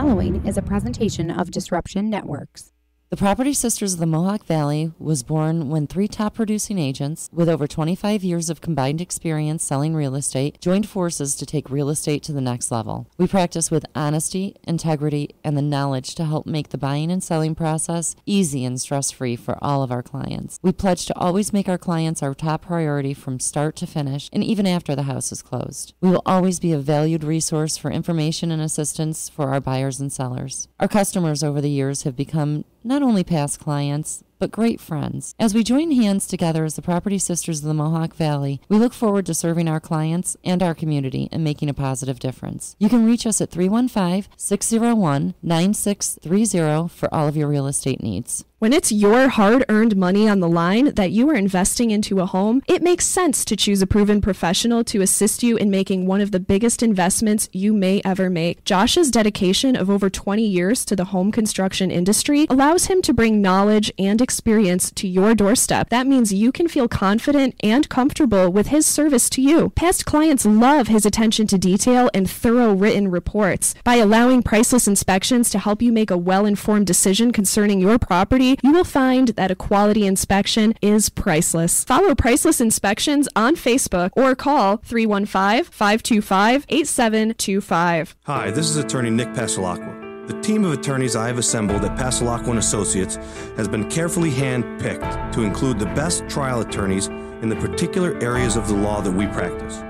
following is a presentation of Disruption Networks. The Property Sisters of the Mohawk Valley was born when 3 top producing agents with over 25 years of combined experience selling real estate joined forces to take real estate to the next level. We practice with honesty, integrity, and the knowledge to help make the buying and selling process easy and stress-free for all of our clients. We pledge to always make our clients our top priority from start to finish and even after the house is closed. We will always be a valued resource for information and assistance for our buyers and sellers. Our customers over the years have become not only past clients, but great friends. As we join hands together as the Property Sisters of the Mohawk Valley, we look forward to serving our clients and our community and making a positive difference. You can reach us at 315-601-9630 for all of your real estate needs. When it's your hard-earned money on the line that you are investing into a home, it makes sense to choose a proven professional to assist you in making one of the biggest investments you may ever make. Josh's dedication of over 20 years to the home construction industry allows him to bring knowledge and experience to your doorstep. That means you can feel confident and comfortable with his service to you. Past clients love his attention to detail and thorough written reports. By allowing Priceless Inspections to help you make a well-informed decision concerning your property, you will find that a quality inspection is priceless. Follow Priceless Inspections on Facebook or call 315-525-8725. Hi, this is attorney Nick Pasalacqua. The team of attorneys I have assembled at Pasalacqua & Associates has been carefully hand-picked to include the best trial attorneys in the particular areas of the law that we practice.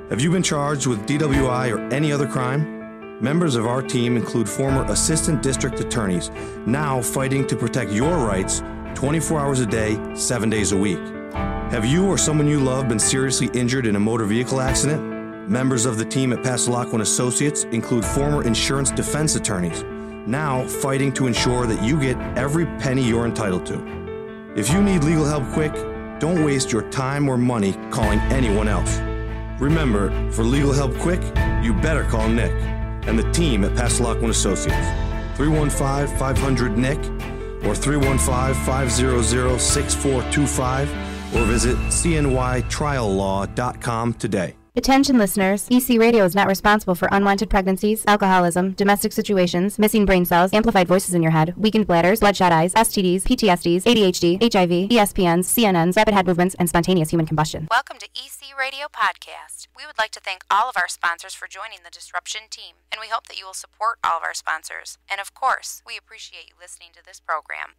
Have you been charged with DWI or any other crime? Members of our team include former assistant district attorneys, now fighting to protect your rights 24 hours a day, 7 days a week. Have you or someone you love been seriously injured in a motor vehicle accident? Members of the team at Pasalacqua & Associates include former insurance defense attorneys, now fighting to ensure that you get every penny you're entitled to. If you need legal help quick, don't waste your time or money calling anyone else. Remember, for legal help quick, you better call Nick and the team at Pasalacqua & Associates. 315-500-NICK or 315-500-6425 or visit cnytriallaw.com today. Attention listeners, EC Radio is not responsible for unwanted pregnancies, alcoholism, domestic situations, missing brain cells, amplified voices in your head, weakened bladders, bloodshot eyes, STDs, PTSDs, ADHD, HIV, ESPNs, CNNs, rapid head movements, and spontaneous human combustion. Welcome to EC Radio Podcast. We would like to thank all of our sponsors for joining the Disruption team, and we hope that you will support all of our sponsors. And of course, we appreciate you listening to this program.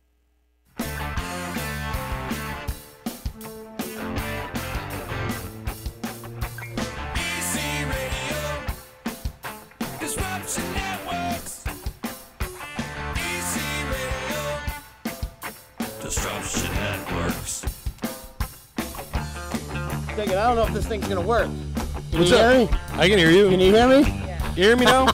Disruption Networks. EC Radio. Disruption Networks. I don't know if this thing's gonna work. Can What's you up? hear me? I can hear you. Can you hear me? Yeah. You hear me now?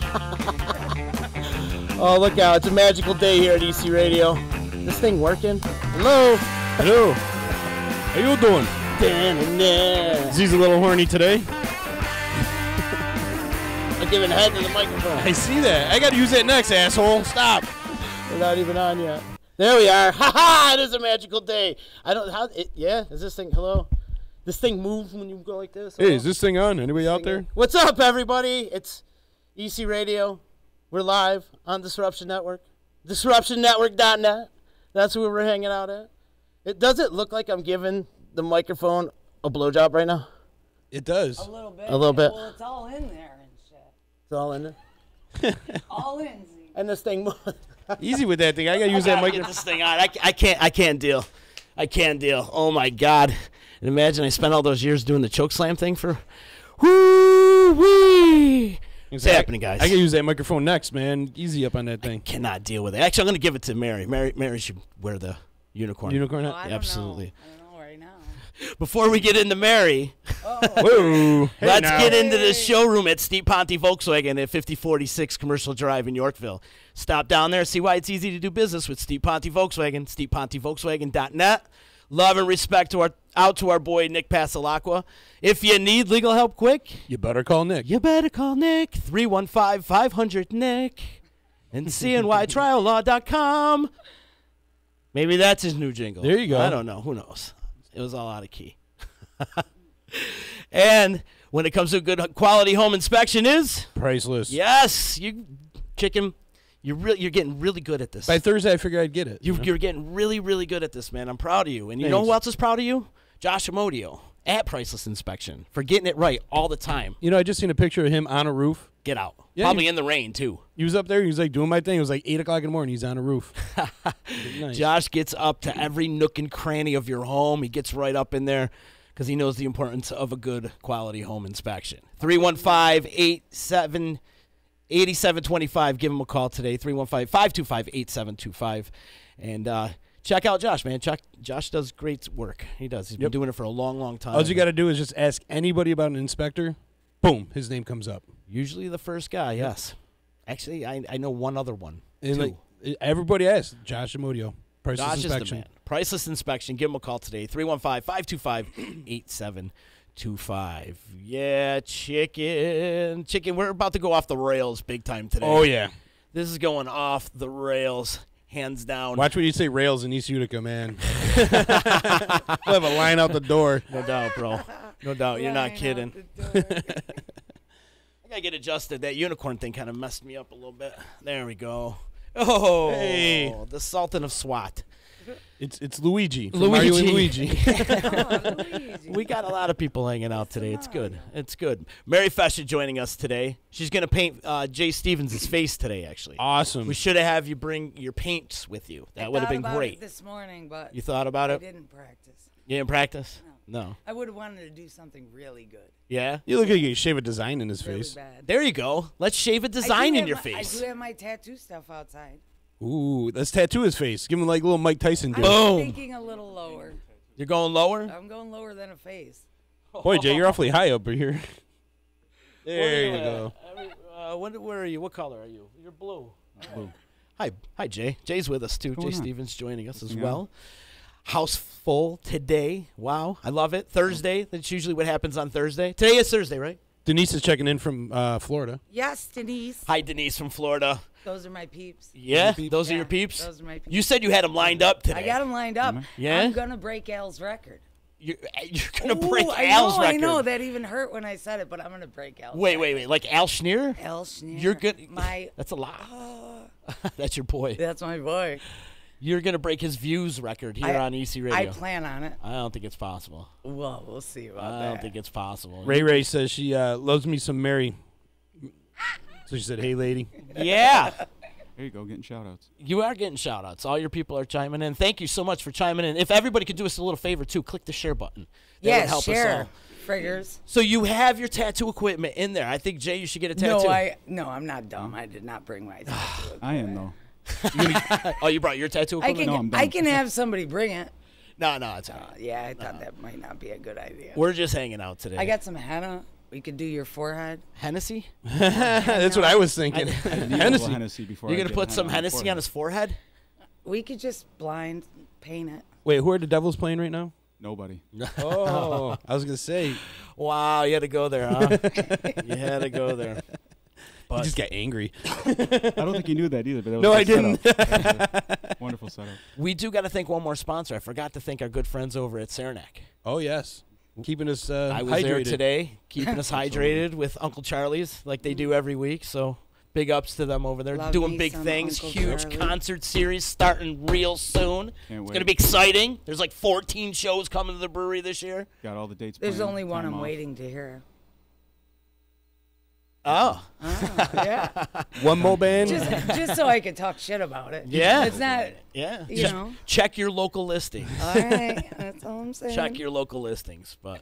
Oh, look out. It's a magical day here at EC Radio. This thing working? Hello? Hello. How you doing? Z's a little horny today. I'm giving head to the microphone. I see that. I gotta use that next, asshole. Stop. We're not even on yet. There we are. Ha ha! It is a magical day. Yeah? Is this thing, hello? This thing moves when you go like this? Hey, is this thing on? Anybody out there? What's up, everybody? It's EC Radio. We're live on Disruption Network. DisruptionNetwork.net. That's where we're hanging out at. Does it look like I'm giving the microphone a blowjob right now? It does. A little bit. A little bit. Well, it's all in there and shit. It's all in there? All in, Z. And this thing Easy with that thing. I gotta use that microphone. Get this thing on. I can't deal. Oh my God. And imagine I spent all those years doing the choke slam thing for woo-wee. What's happening, guys? I can use that microphone next, man. Easy up on that thing. I cannot deal with it. Actually, I'm going to give it to Mary. Mary should wear the unicorn. Unicorn hat? I don't Absolutely. know. I don't know right now. Before we get into Mary, Whoa. Hey, let's now. get into the showroom at Steve Ponte Volkswagen at 5046 Commercial Drive in Yorkville. Stop down there, see why it's easy to do business with Steve Ponte Volkswagen, stevepontevolkswagen.net. Love and respect out to our boy Nick Pasalacqua. If you need legal help quick, you better call Nick. 315-500-NICK and cnytriallaw.com. Maybe that's his new jingle. There you go. I don't know. Who knows? It was all out of key. And when it comes to a good quality home inspection is priceless. Yes, you chicken. You're getting really good at this. By Thursday, I figured I'd get it. You're getting really, really good at this, man. I'm proud of you. And you know Thanks. who else is proud of you? Josh Amodio at Priceless Inspection for getting it right all the time. You know, I just seen a picture of him on a roof. Get out. Yeah, Probably in the rain, too. He was up there. He was like doing my thing. It was like 8 o'clock in the morning. He's on a roof. Nice. Josh gets up to every nook and cranny of your home. He gets right up in there because he knows the importance of a good quality home inspection. 315-8725. Give him a call today. 315-525-8725. And check out Josh, man. Josh does great work. He does. He's been doing it for a long, long time. All you got to do is just ask anybody about an inspector. Boom, his name comes up. Usually the first guy, yes. Actually, I know one other one, And too. like, everybody asks. Josh Amodio. Priceless Josh is the Inspection. man. Priceless Inspection. Give him a call today. 315-525-8725. Yeah, chicken. Chicken, we're about to go off the rails big time today. Oh, yeah. This is going off the rails, hands down. Watch when you say rails in East Utica, man. We'll have a line out the door. No doubt, bro. No doubt. You're not kidding. I gotta get adjusted. That unicorn thing kind of messed me up a little bit. There we go. Oh, Hey. The Sultan of SWAT. It's Luigi. From Mario and Luigi. We got a lot of people hanging out today. It's good. It's good. Mary Fessia joining us today. She's gonna paint Jay Stevens' face today. Actually, Awesome. we should have you bring your paints with you. That would have been great. This morning, but You thought about I it? didn't practice. You didn't practice? No. I would have wanted to do something really good. Yeah. You look like you shave a design in his Really face. bad. There you go. Let's shave a I do design in have your my- face. I do have my tattoo stuff outside. Ooh, let's tattoo his face. Give him like little Mike Tyson did. I'm Boom. thinking a little lower. You're going lower? I'm going lower than a face. Boy, Jay, you're awfully high up here. There you go. Where are you? What color are you? You're blue. Blue. Hi, Jay. Jay's with us too. Jay going on? Stevens joining us as Hang well. House full today. Wow, I love it. Thursday. That's usually what happens on Thursday. Today is Thursday, right? Denise is checking in from Florida. Yes, Denise. Hi, Denise from Florida. Those are my peeps. Yeah, those are your Yeah, peeps. those are my peeps. You said you had them lined up today. I got them lined up. Yeah? I'm going to break Al's record. You're gonna break Ooh, Al's record. I know. That even hurt when I said it, but I'm going to break Al's Wait. record. Like Al Schneer? Al Schneer. You're good. My, That's a lot. That's your boy. that's my boy. You're gonna break his views record here on EC Radio. I plan on it. I don't think it's possible. Well, we'll see about I that. don't think it's possible. Ray says she loves me some Mary. So she said, hey, lady. Yeah. There you go, getting shout-outs. You are getting shout-outs. All your people are chiming in. Thank you so much for chiming in. If everybody could do us a little favor, too, click the share button. That would Yes, help us share. all. Friggers. So you have your tattoo equipment in there. I think, Jay, you should get a tattoo. No, I'm not dumb. I did not bring my tattoo. I am, though. Oh, you brought your tattoo I equipment? can, No, I'm done. I can have somebody bring it. No, it's all right. Yeah, I thought that might not be a good idea. We're just hanging out today. I got some henna. We could do your forehead. Hennessy? That's what I was thinking. Need a little Hennessy. Hennessy before You're I going to get put some my Hennessy forehead. on his forehead? We could just blind paint it. Wait, who are the Devils playing right now? Nobody. Oh, I was going to say. Wow, you had to go there, huh? You had to go there. He just got angry. I don't think you knew that either, but that was No, a I good didn't. setup. Wonderful setup. We do got to thank one more sponsor. I forgot to thank our good friends over at Saranac. Oh, yes. Keeping us I was hydrated. there today, keeping us hydrated with Uncle Charlie's like they do every week. So big ups to them over there. Love Doing me big some things. Uncle Huge Charlie. concert series starting real soon. Can't It's wait. going to be exciting. There's like 14 shows coming to the brewery this year. Got all the dates There's planned, only one time I'm off. waiting to hear. Oh. Yeah. One more band. just so I could talk shit about it. Yeah. It's not, Yeah. you know. Check your local listings. All right. That's all I'm saying. Check your local listings. But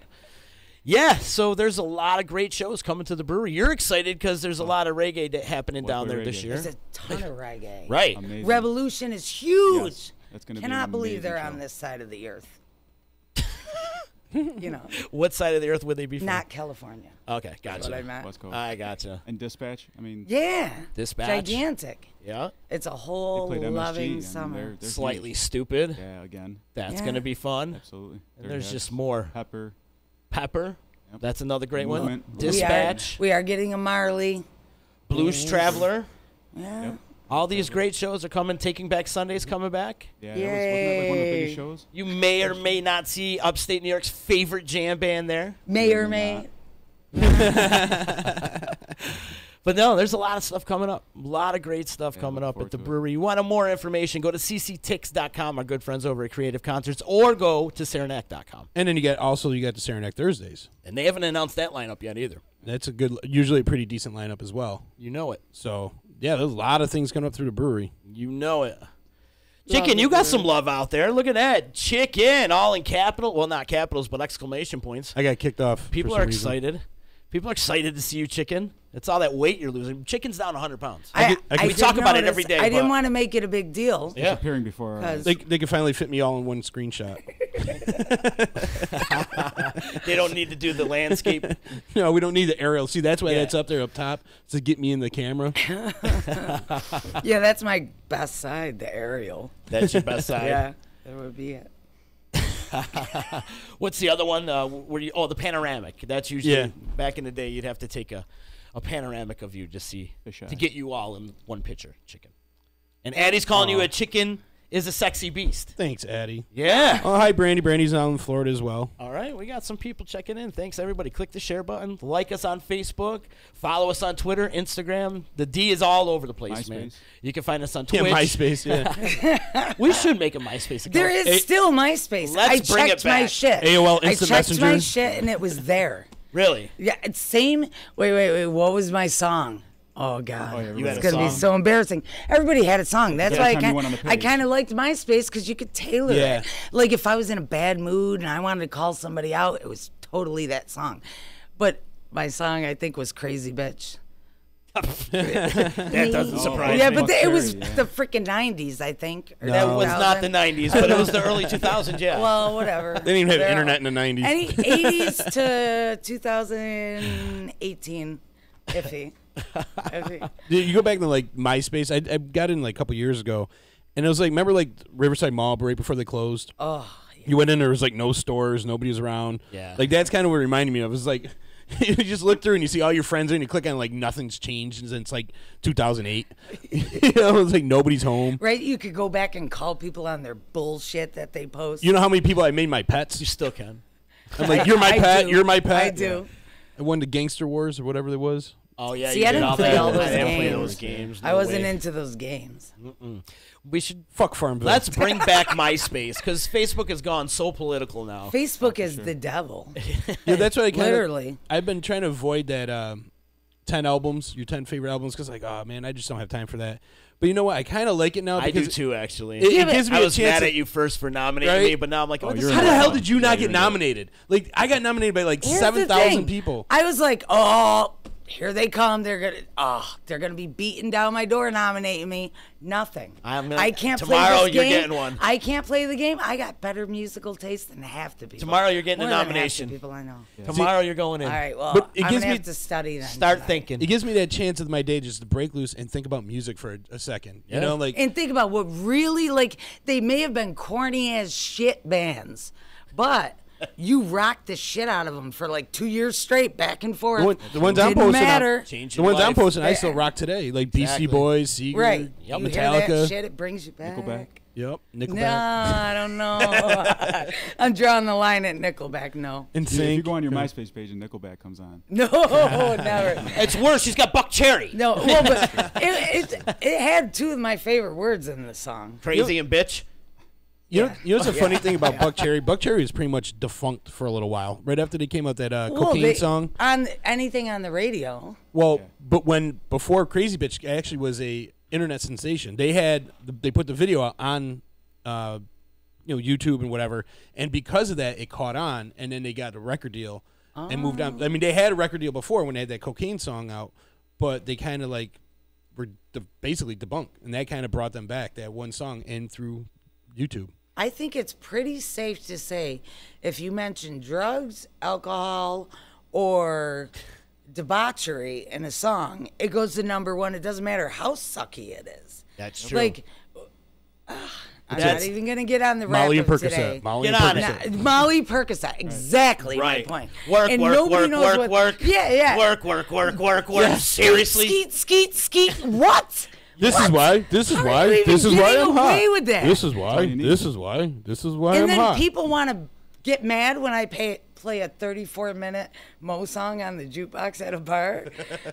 yeah, so there's a lot of great shows coming to the brewery. You're excited because there's a lot of reggae happening What down good there this reggae? year. There's a ton of reggae. Right. Amazing. Revolution is huge. Yes, that's gonna be an Cannot believe amazing they're show. on this side of the earth. You know, What side of the earth would they be from? not California. Okay, That's what I gotcha. meant. West Coast. I gotcha. And Dispatch, I mean, Yeah. Dispatch. Gigantic. Yeah. It's a they whole played MSG. loving and summer. they're Slightly huge. stupid. Yeah, again. That's Yeah. going to be fun. Absolutely. And there's just more. Pepper. Pepper. Yep. That's another great one. Movement. Dispatch. We are getting a Marley. Blues Traveler. Yeah. Yep. All these great shows are coming. Taking Back Sunday's coming back. Yeah, wasn't that like one of the Yay. biggest shows? You may or may not see upstate New York's favorite jam band there. May or may. But no, there's a lot of stuff coming up. A lot of great stuff coming up at the brewery. You want more information, go to cctix.com, our good friends over at Creative Concerts, or go to Saranac.com. And then you got the Saranac Thursdays. And they haven't announced that lineup yet either. That's usually a pretty decent lineup as well. You know it. So, yeah, there's a lot of things coming up through the brewery. You know it. Chicken, you got some love out there. Look at that. Chicken, all in capital. Well, not capitals, but exclamation points. I got kicked off. People are excited. People are excited to see you, Chicken. It's all that weight you're losing. Chicken's down 100 pounds. We talk about it every day. I didn't want to make it a big deal. Yeah. Appearing before. They can finally fit me all in one screenshot. They don't need to do the landscape. No, we don't need the aerial. See, that's why that's up there up top, to get me in the camera. Yeah, that's my best side, the aerial. That's your best side? Yeah, that would be it. What's the other one? The panoramic. That's usually back in the day. You'd have to take a panoramic of you to get you all in one picture. Chicken. And Addie's calling you a chicken is a sexy beast. Thanks, Addie. Yeah. Oh, hi, Brandy. Brandy's out in Florida as well. All right, we got some people checking in. Thanks, everybody. Click the share button. Like us on Facebook. Follow us on Twitter, Instagram. The D is all over the place, man. You can find us on Twitch. Yeah, MySpace, yeah. We should make a MySpace account. There is still MySpace. Let's bring checked it back. my shit. AOL Instant I checked Messenger. my shit, and it was there. Really? Yeah, it's same. Wait. What was my song? Oh, God. You had it's a going to be song. so embarrassing. Everybody had a song. That's why time you went on the I page. kind of liked MySpace because you could tailor it. Like, if I was in a bad mood and I wanted to call somebody out, it was totally that song. But my song, I think, was Crazy Bitch. That doesn't surprise Yeah, me. but it was the freaking 90s, I think. Or That was 2000. not the 90s, but it was the early 2000s, yeah. Well, whatever. They didn't even have They're- internet in the 90s. Any 80s to 2018, iffy. You go back to like MySpace. I got in like a couple years ago, and it was like, remember like Riverside Mall right before they closed? Oh, yeah. You went in, there was like no stores, nobody was around. Yeah. Like that's kind of what it reminded me of. It was like you just look through and you see all your friends there, and you click on like nothing's changed since like 2008. You know, it's like nobody's home. Right? You could go back and call people on their bullshit that they post. You know how many people I made my pets? You still can. I'm like, you're my I pet. do. You're my pet. I do. I won the Gangster Wars or whatever it was. Oh, yeah. See, you I did didn't all play that. all those I didn't play games. those games. I No wasn't way. into those games. We should Fuck Farmville. let's bring back MySpace because Facebook has gone so political now. Facebook is the devil. Yeah, that's what I kind of. Literally. I've been trying to avoid that 10 albums, your 10 favorite albums, because like, oh man, I just don't have time for that. But you know what? I kind of like it now. I do because too, actually. It gives me I a was chance mad to- at you first for nominating Right? me, but now I'm like, oh, this is How the more hell fun. did you not you're get gonna do it. nominated? Like, I got nominated by like Here's the 7,000 thing. people. I was like, oh, here they come. They're gonna be beating down my door nominating me. Nothing. I can't tomorrow play this you're game. getting one. I can't play the game. I got better musical taste than half the people. Tomorrow you're getting a More than half the nomination. people I know. Tomorrow you're going in. All right. Well, But it I'm gives gonna me- have to study then. Start tonight. thinking. It gives me that chance of my day just to break loose and think about music for a second. You know, like And think about what really, like, they may have been corny as shit bands, but you rocked the shit out of them for like 2 years straight, back and forth. the ones I'm Didn't posting, matter. Changing the ones I'm life. posting, I still rock today. Like Exactly. Beastie Boys, Seeger, Right. Yep. You hear Metallica. that shit, it brings you back. Nickelback. Yep, No, Nickelback, I don't know. I'm drawing the line at Nickelback. No. and If you Sync. go on your MySpace page and Nickelback comes on. No, never. It's worse. She's got Buck Cherry. No, well, but it had two of my favorite words in the song. Crazy and bitch. You know what's the funny thing about Buck Cherry? Buck Cherry was pretty much defunct for a little while. Right after they came out that cocaine song. On anything on the radio. Well, but before Crazy Bitch actually was a internet sensation, they put the video out on YouTube and whatever, and because of that, it caught on, and then they got a record deal and moved on. I mean, they had a record deal before when they had that cocaine song out, but they kind of like were basically debunked, and that kind of brought them back, that one song, and through YouTube. I think it's pretty safe to say if you mention drugs, alcohol, or debauchery in a song, it goes to number one. It doesn't matter how sucky it is. That's true. Like, I'm not even going to get on the rap Molly of and today. Percocet. Molly Get and on Percocet. it. Molly Percocet, exactly Right. my point. Work, and work, nobody work, knows work, what, work. Yeah. Work. Seriously? Skeet. What? This is why. This is How are why. you even This is why getting I'm hot. away with that? This is why. all you need. This is why. This is why And I'm then hot. people want to get mad when I play a 34-minute Mo song on the jukebox at a bar.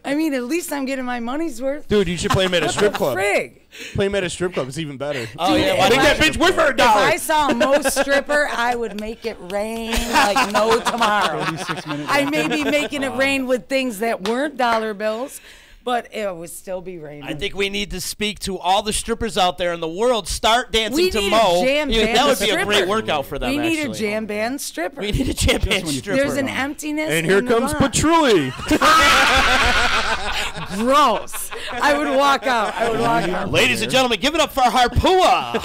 I mean, at least I'm getting my money's worth. Dude, you should play him at a strip club. Frig. Play him at a strip club. It's even better. Oh, Dude, yeah. if Why Make I- that bitch work for $1. If I saw a Mo stripper, I would make it rain like no tomorrow. 36 minutes. I may be making it rain with things that weren't dollar bills, but it would still be raining. I think we need to speak to all the strippers out there in the world. Start dancing we to need Mo. a jam Yeah, band that would be stripper. a great workout for them. We need actually. a jam band stripper. We need a jam band when you stripper. There's an emptiness. And here in the comes lot. Patchouli. Gross. I would walk out. I would walk out. Ladies and gentlemen, give it up for Harpua.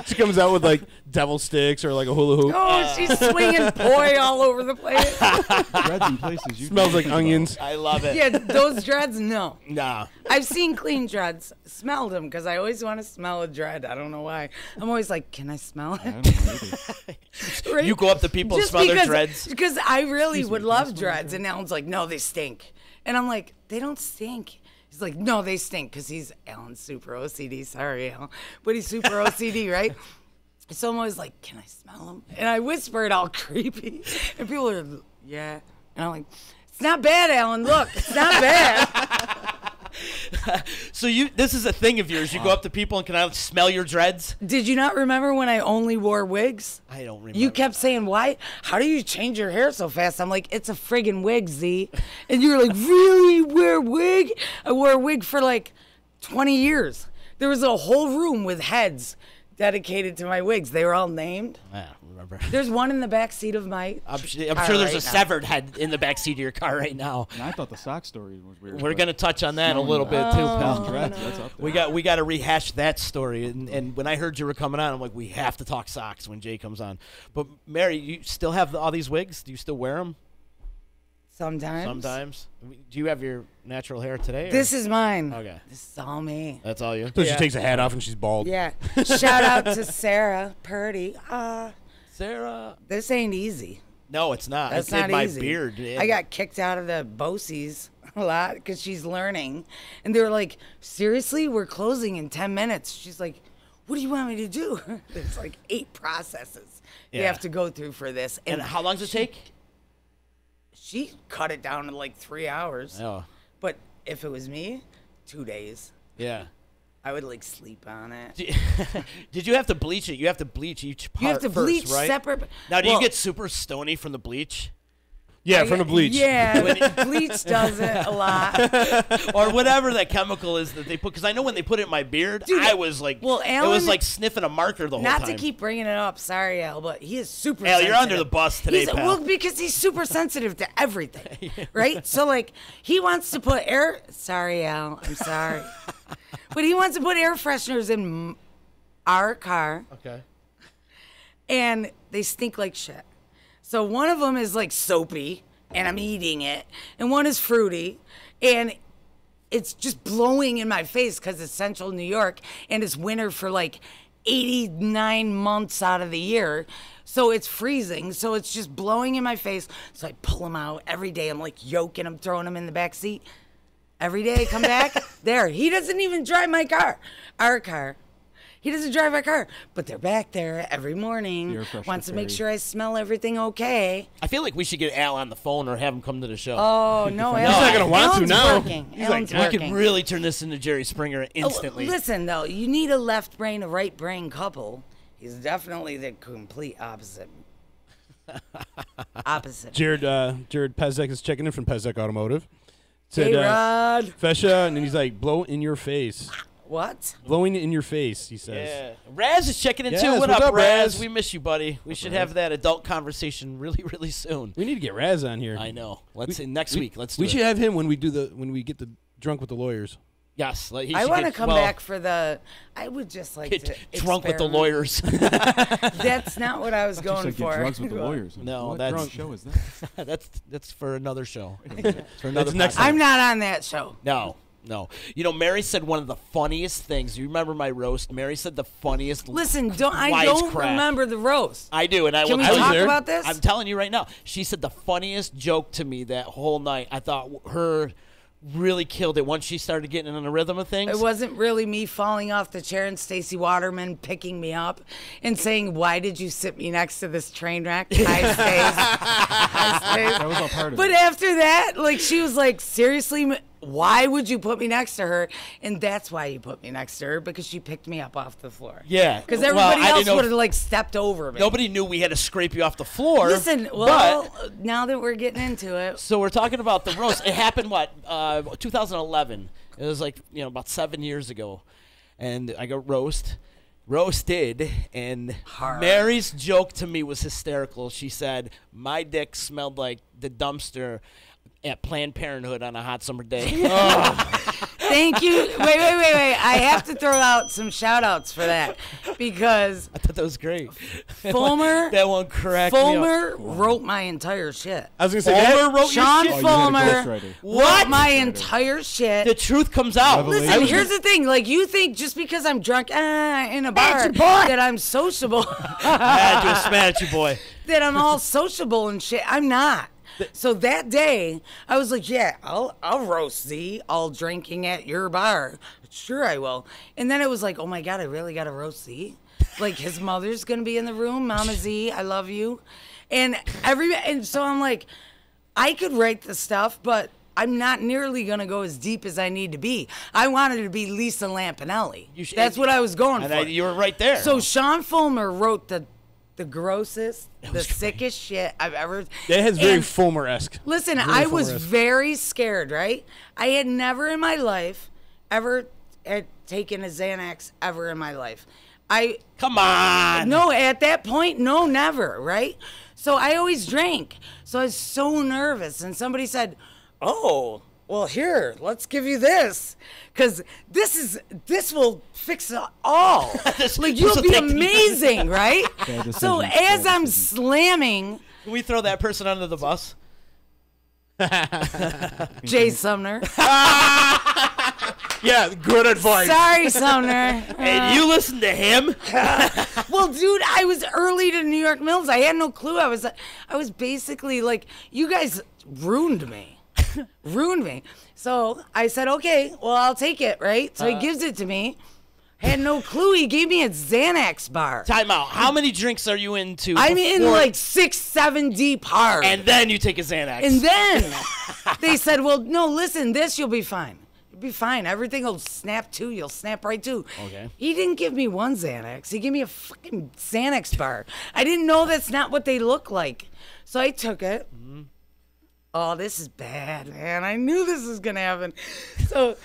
She comes out with like devil sticks or like a hula hoop. Oh, she's swinging poi all over the place. Dreads in places you Smells don't like think about. onions. I love it. Yeah, those dreads, no. Nah. I've seen clean dreads, smelled them, because I always want to smell a dread. I don't know why. I'm always like, can I smell I it? don't know either. Right? You go up to people and Just smell their because- dreads. Because I really Excuse would me, love can I smell dreads, and Alan's like, no, they stink. And I'm like, they don't stink. He's like, no, they stink, because Alan's super OCD. Sorry, Alan. But he's super OCD, right? So I'm always like, can I smell them? And I whisper it all creepy. And people are, yeah. And I'm like, it's not bad, Alan. Look, it's not bad. So this is a thing of yours. You go up to people and can I smell your dreads? Did you not remember when I only wore wigs? I don't remember. You kept saying, why? How do you change your hair so fast? I'm like, it's a friggin' wig, Z. And you were like, really? You wear a wig? I wore a wig for like 20 years. There was a whole room with heads dedicated to my wigs. They were all named. Yeah, remember. There's one in the back seat of my I'm car sure there's right a now. severed head in the back seat of your car right now. And I thought the sock story was weird. We're but gonna touch on that a smelling little bit too, pal. dreads, that's up there. We got to rehash that story. And when I heard you were coming on, I'm like, we have to talk socks when Jay comes on. But Mary, you still have all these wigs? Do you still wear them? Sometimes. Sometimes. Do you have your natural hair today? Or? This is mine. Okay. This is all me. That's all you. So she takes a hat off and she's bald. Yeah. Shout out to Sarah Purdy. Sarah. This ain't easy. No, it's not. That's I did not my easy. beard. I got kicked out of the Bosie's a lot because she's learning. And they were like, seriously? We're closing in 10 minutes. She's like, what do you want me to do? There's like 8 processes you Yeah. have to go through for this. And how long does it take? She cut it down to like 3 hours. Oh, But if it was me, 2 days. yeah. I would like sleep on it. Did you have to bleach it? You have to bleach each part You have to first, bleach right? separate. Now, do Well, you get super stony from the bleach? Yeah, from the bleach. Yeah, bleach does it a lot. Or whatever that chemical is that they put. Because I know when they put it in my beard, Dude, I was like, well, it was Alan- like sniffing a marker the whole Not time. to keep bringing it up, sorry, Al, but he is super Al, sensitive. you're under the bus today, pal. Well, because he's super sensitive to everything, right? So, like, he wants to put air... Sorry, Al, I'm sorry. But he wants to put air fresheners in our car, Okay. and they stink like shit. So one of them is, like, soapy, and I'm eating it, and one is fruity, and it's just blowing in my face because it's central New York, and it's winter for, like, 89 months out of the year. So it's freezing. So it's just blowing in my face. So I pull them out every day. I'm like yoking them, throwing them in the back seat. Every day I come back, there. He doesn't even drive my car. Our car. He doesn't drive our car. But they're back there every morning. Air freshener Wants to make fairy. sure I smell everything okay. I feel like we should get Al on the phone or have him come to the show. Oh, no. He's not gonna want to Alan's now. Working. He's Alan's like, we could working. really turn this into Jerry Springer instantly. Oh, listen, though, you need a left brain, a right brain couple. He's definitely the complete opposite. Jared Pezek is checking in from Pezek Automotive. Said, Hey, Rod. Fessia, and then he's like, blow in your face. What? Blowing in your face, he says. Yeah. Raz is checking in Yes, too. What what's up, up, Raz? Raz? We miss you, buddy. We should have that adult conversation really, really soon. We need to get Raz on here. I know. Let's next week. Let's do We it. should have him when we get the drunk with the lawyers. Yes. Like, he I should want to get- come well, back for the. I would just like Get to drunk with the experiment. lawyers. That's not what I was Just going like for. get drugs with the lawyers. No, what that's- drunk show is that? that's for another show. For another next podcast. I'm not on that show. No. You know, Mary said one of the funniest things. You remember my roast? Mary said the funniest. Listen, I don't wisecrack. remember the roast. I do, and I Can will we tell talk you. about this? I'm telling you right now. She said the funniest joke to me that whole night. I thought her really killed it once she started getting in the rhythm of things. It wasn't really me falling off the chair and Stacey Waterman picking me up and saying, "Why did you sit me next to this train wreck?" Hi, Stace. That was all part of But it. after that, like, she was like, "Seriously, why would you put me next to her?" And that's why you put me next to her, because she picked me up off the floor. Yeah. Because Well, everybody I else didn't know would if- have like stepped over me. Nobody knew we had to scrape you off the floor. Listen, well, now that we're getting into it, So we're talking about the roast. It happened, 2011. It was like, about 7 years ago. And I got roasted, and Mary's joke to me was hysterical. She said, my dick smelled like the dumpster at Planned Parenthood on a hot summer day. thank you. Wait. I have to throw out some shout outs for that, because I thought that was great. Fulmer, that one cracked me up. Fulmer wrote my entire shit. I was gonna say Fulmer wrote your Sean shit? Oh, you had a Fulmer ghostwriter. wrote my entire shit. The truth comes out. Revelation. Listen, here's the thing. Like, you think just because I'm drunk in a bar that I'm sociable, I had to smash at you, boy. that I'm all sociable and shit. I'm not. So that day, I was like, yeah, I'll roast Z all drinking at your bar. Sure, I will. And then it was like, oh my God, I really got to roast Z. Like, his mother's going to be in the room. Mama Z, I love you. And so I'm like, I could write the stuff, but I'm not nearly going to go as deep as I need to be. I wanted to be Lisa Lampanelli. That's what I was going for. You were right there. So Sean Fulmer wrote the grossest, the sickest shit I've ever. That has very and Fulmer-esque. Listen, Very I was Fulmer-esque. very scared, right? I had never in my life ever had taken a Xanax ever in my life. Come on. No, at that point, no, never, right? So I always drank. So I was so nervous, and somebody said, "Oh, well, here, let's give you this, because this will fix it all. Like, you'll be amazing, right?" So as I'm slamming, Can we throw that person under the bus? Jay Sumner. Yeah, good advice. Sorry, Sumner. And you listen to him? Well, dude, I was early to New York Mills. I had no clue. I was basically like, you guys ruined me. Ruined me. So I said, okay, well, I'll take it, right? So he gives it to me. Had no clue. He gave me a Xanax bar. Time out. How many drinks are you into? I'm in before- like 6, 7 deep hard. And then you take a Xanax. And then they said, well, no, listen, this, you'll be fine. You'll be fine. Everything will snap to. You'll snap right to. Okay. He didn't give me one Xanax. He gave me a fucking Xanax bar. I didn't know that's not what they look like. So I took it. Mm-hmm. Oh, this is bad, man. I knew this was going to happen. So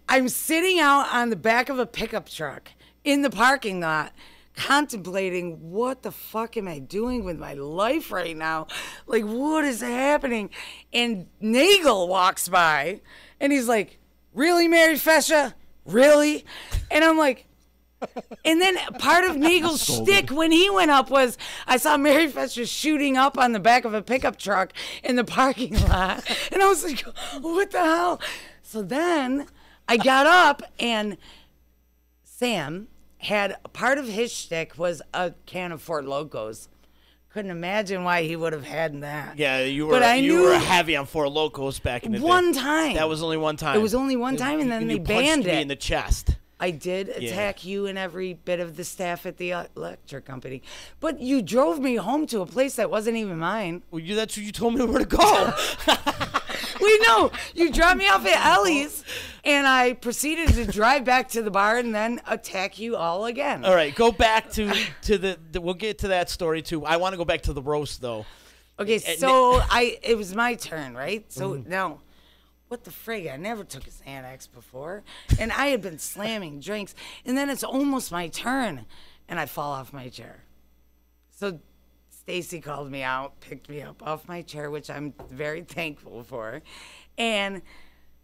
I'm sitting out on the back of a pickup truck in the parking lot, contemplating, what the fuck am I doing with my life right now? Like, what is happening? And Nagel walks by, and he's like, really, Mary Fessia? Really? And I'm like, and then part of Nagel's shtick when he went up was, I saw Mary Fessia shooting up on the back of a pickup truck in the parking lot. And I was like, what the hell? So then I got up, and Sam had part of his shtick was a can of Fort Locos. Couldn't imagine why he would have had that. Yeah, you were But I you knew were heavy on Four Locos back in the day. one time. That was only one time. It was only one time, and then you they punched banned me it. in the chest. I did attack you and every bit of the staff at the electric company. But you drove me home to a place that wasn't even mine. Well, that's what you told me where to go. We know. You dropped me off at Ellie's, and I proceeded to drive back to the bar and then attack you all again. All right, go back to the we'll get to that story too. I want to go back to the roast though. Okay, so it was my turn, right? So now, what the frig? I never took a Xanax before, and I had been slamming drinks, and then it's almost my turn, and I fall off my chair. So Stacy called me out, picked me up off my chair, which I'm very thankful for, and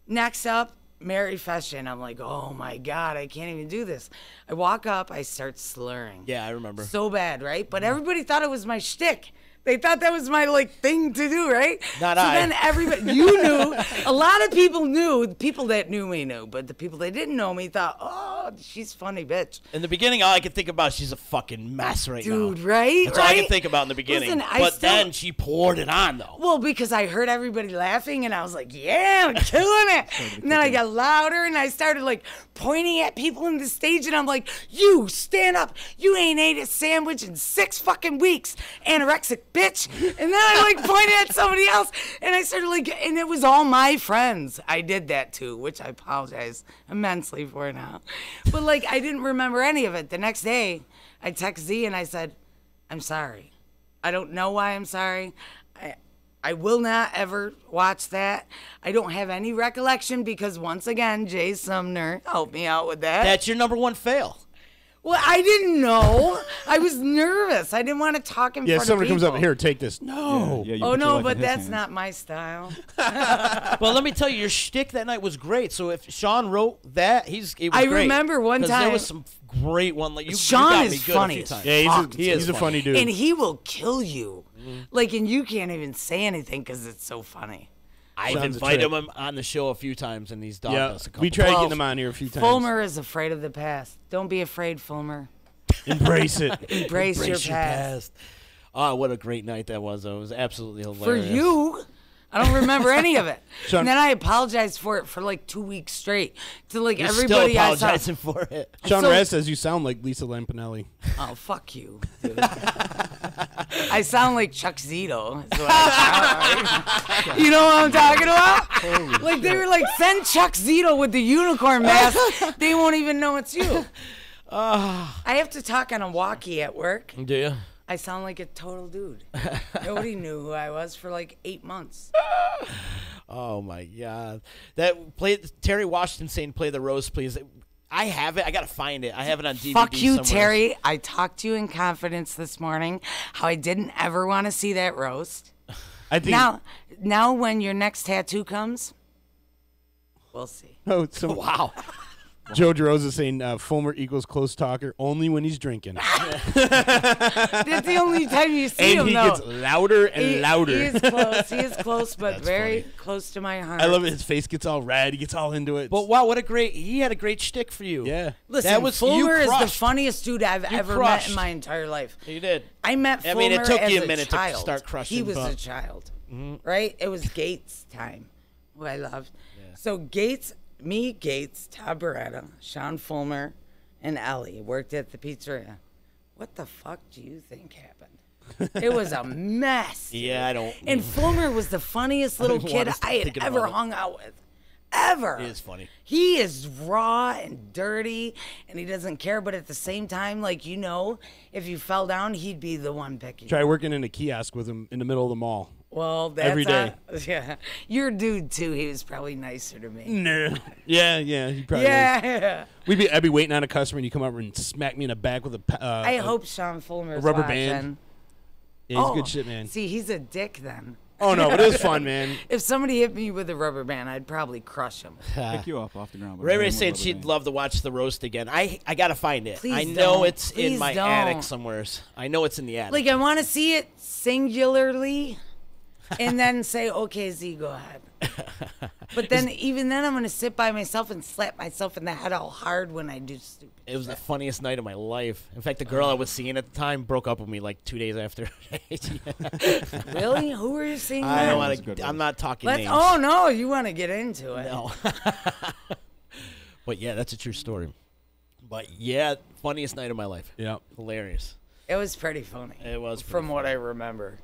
next up, Mary Fessia, and I'm like, oh my God, I can't even do this. I walk up, I start slurring. Yeah, I remember. So bad, right? But everybody thought it was my shtick. They thought that was my thing to do, right? Not so I. then everybody, you knew, a lot of people knew, the people that knew me knew, but the people that didn't know me thought, oh, Oh, she's funny, bitch. In the beginning, all I could think about, she's a fucking mess right now. Dude, right? That's all I could think about in the beginning. Listen, but then she poured it on, though. Well, because I heard everybody laughing, and I was like, yeah, I'm killing it. And then I got louder, and I started, like, pointing at people in the stage, and I'm like, you, stand up. You ain't ate a sandwich in 6 fucking weeks, anorexic bitch. And then I, like, pointed at somebody else, and I started, like, and it was all my friends. I did that, too, which I apologize immensely for now. But, like, I didn't remember any of it. The next day, I text Z, and I said, I'm sorry. I don't know why I'm sorry. I will not ever watch that. I don't have any recollection because, once again, Jay Sumner helped me out with that. That's your number one fail. Well, I didn't know. I was nervous. I didn't want to talk in front of people. Yeah, somebody comes up, here, take this. No. Yeah, you Oh, put your no, life but in his that's hands. not my style. Well, let me tell you, your shtick that night was great. So if Sean wrote that, it was I great. remember one 'Cause time. there was some great one. Like you Sean got is me good funny a few as times. Yeah, fuck, he's a funny dude. And he will kill you. Like, and you can't even say anything because it's so funny. I've Sean's a invited trip. him on the show a few times, and he's dogged Yeah, us a couple we tried Well, getting him on here a few times. Fulmer is afraid of the past. Don't be afraid, Fulmer. Embrace it. Embrace your Embrace your past. past. Oh, what a great night that was, though. It was absolutely For hilarious. you, I don't remember any of it. Sean- And then I apologized for it for like 2 weeks straight to like You're everybody still I saw. apologizing for it. Sean So- Rez says you sound like Lisa Lampanelli. Oh, fuck you, dude. I sound like Chuck Zito. Is what I sound like. You know what I'm talking about? Like, they were like, send Chuck Zito with the unicorn mask. They won't even know it's you. I have to talk on a walkie at work. Do you? I sound like a total dude. Nobody knew who I was for like 8 months. Oh my God! Terry Washington saying "Play the Rose, please." I have it. I gotta find it. I have it on DVD. Fuck you, somewhere. Terry. I talked to you in confidence this morning how I didn't ever want to see that roast. I think. Now when your next tattoo comes, we'll see. Oh, so Wow. Joe DeRosa saying Fulmer equals close talker only when he's drinking. That's the only time you see And him, he though. gets louder and louder. He is close. He is close, but That's very funny. close to my heart. I love it. His face gets all red. He gets all into it. But wow, he had a great shtick for you. Yeah. Listen, that was Fulmer you is the crushed. funniest dude I've ever met crushed. in my entire life. You did. I met I Fulmer mean, it took as you a minute to child. start crushing, He was but- a child, right? It was Gates' time, who I loved. So Gates, Todd Beretta, Sean Fulmer, and Ellie worked at the pizzeria. What the fuck do you think happened? It was a mess. Yeah, I don't. And Fulmer was the funniest little don't kid wanna stop I had thinking ever about it. hung out with. Ever. He is funny. He is raw and dirty, and he doesn't care. But at the same time, like, you know, if you fell down, he'd be the one picking. Try working in a kiosk with him in the middle of the mall. Well, that's every day. Yeah, your dude too. He was probably nicer to me. No. Yeah. He probably was. Yeah. I'd be waiting on a customer, and you come over and smack me in the back with a. I hope Sean Fulmer's rubber watching. band. Yeah, he's good shit, man. See, he's a dick then. Oh no, but it was fun, man. If somebody hit me with a rubber band, I'd probably crush him. Pick you up off the ground. Ray Ray said she'd love to watch the roast again. I gotta find it. Please I know don't. it's in Please my don't. attic somewhere. I know it's in the attic. Like, I want to see it singularly, and then say, "Okay, Z, go ahead." But then, even then, I'm gonna sit by myself and slap myself in the head all hard when I do stupid. It was the funniest night of my life. In fact, the girl I was seeing at the time broke up with me like 2 days after. Really? Who were you seeing? I then? don't was a want good to. I'm roast. not talking Let's, names. oh no, you want to get into it? No. But yeah, that's a true story. But yeah, funniest night of my life. Yeah. Hilarious. It was pretty funny. It was pretty from what I remember.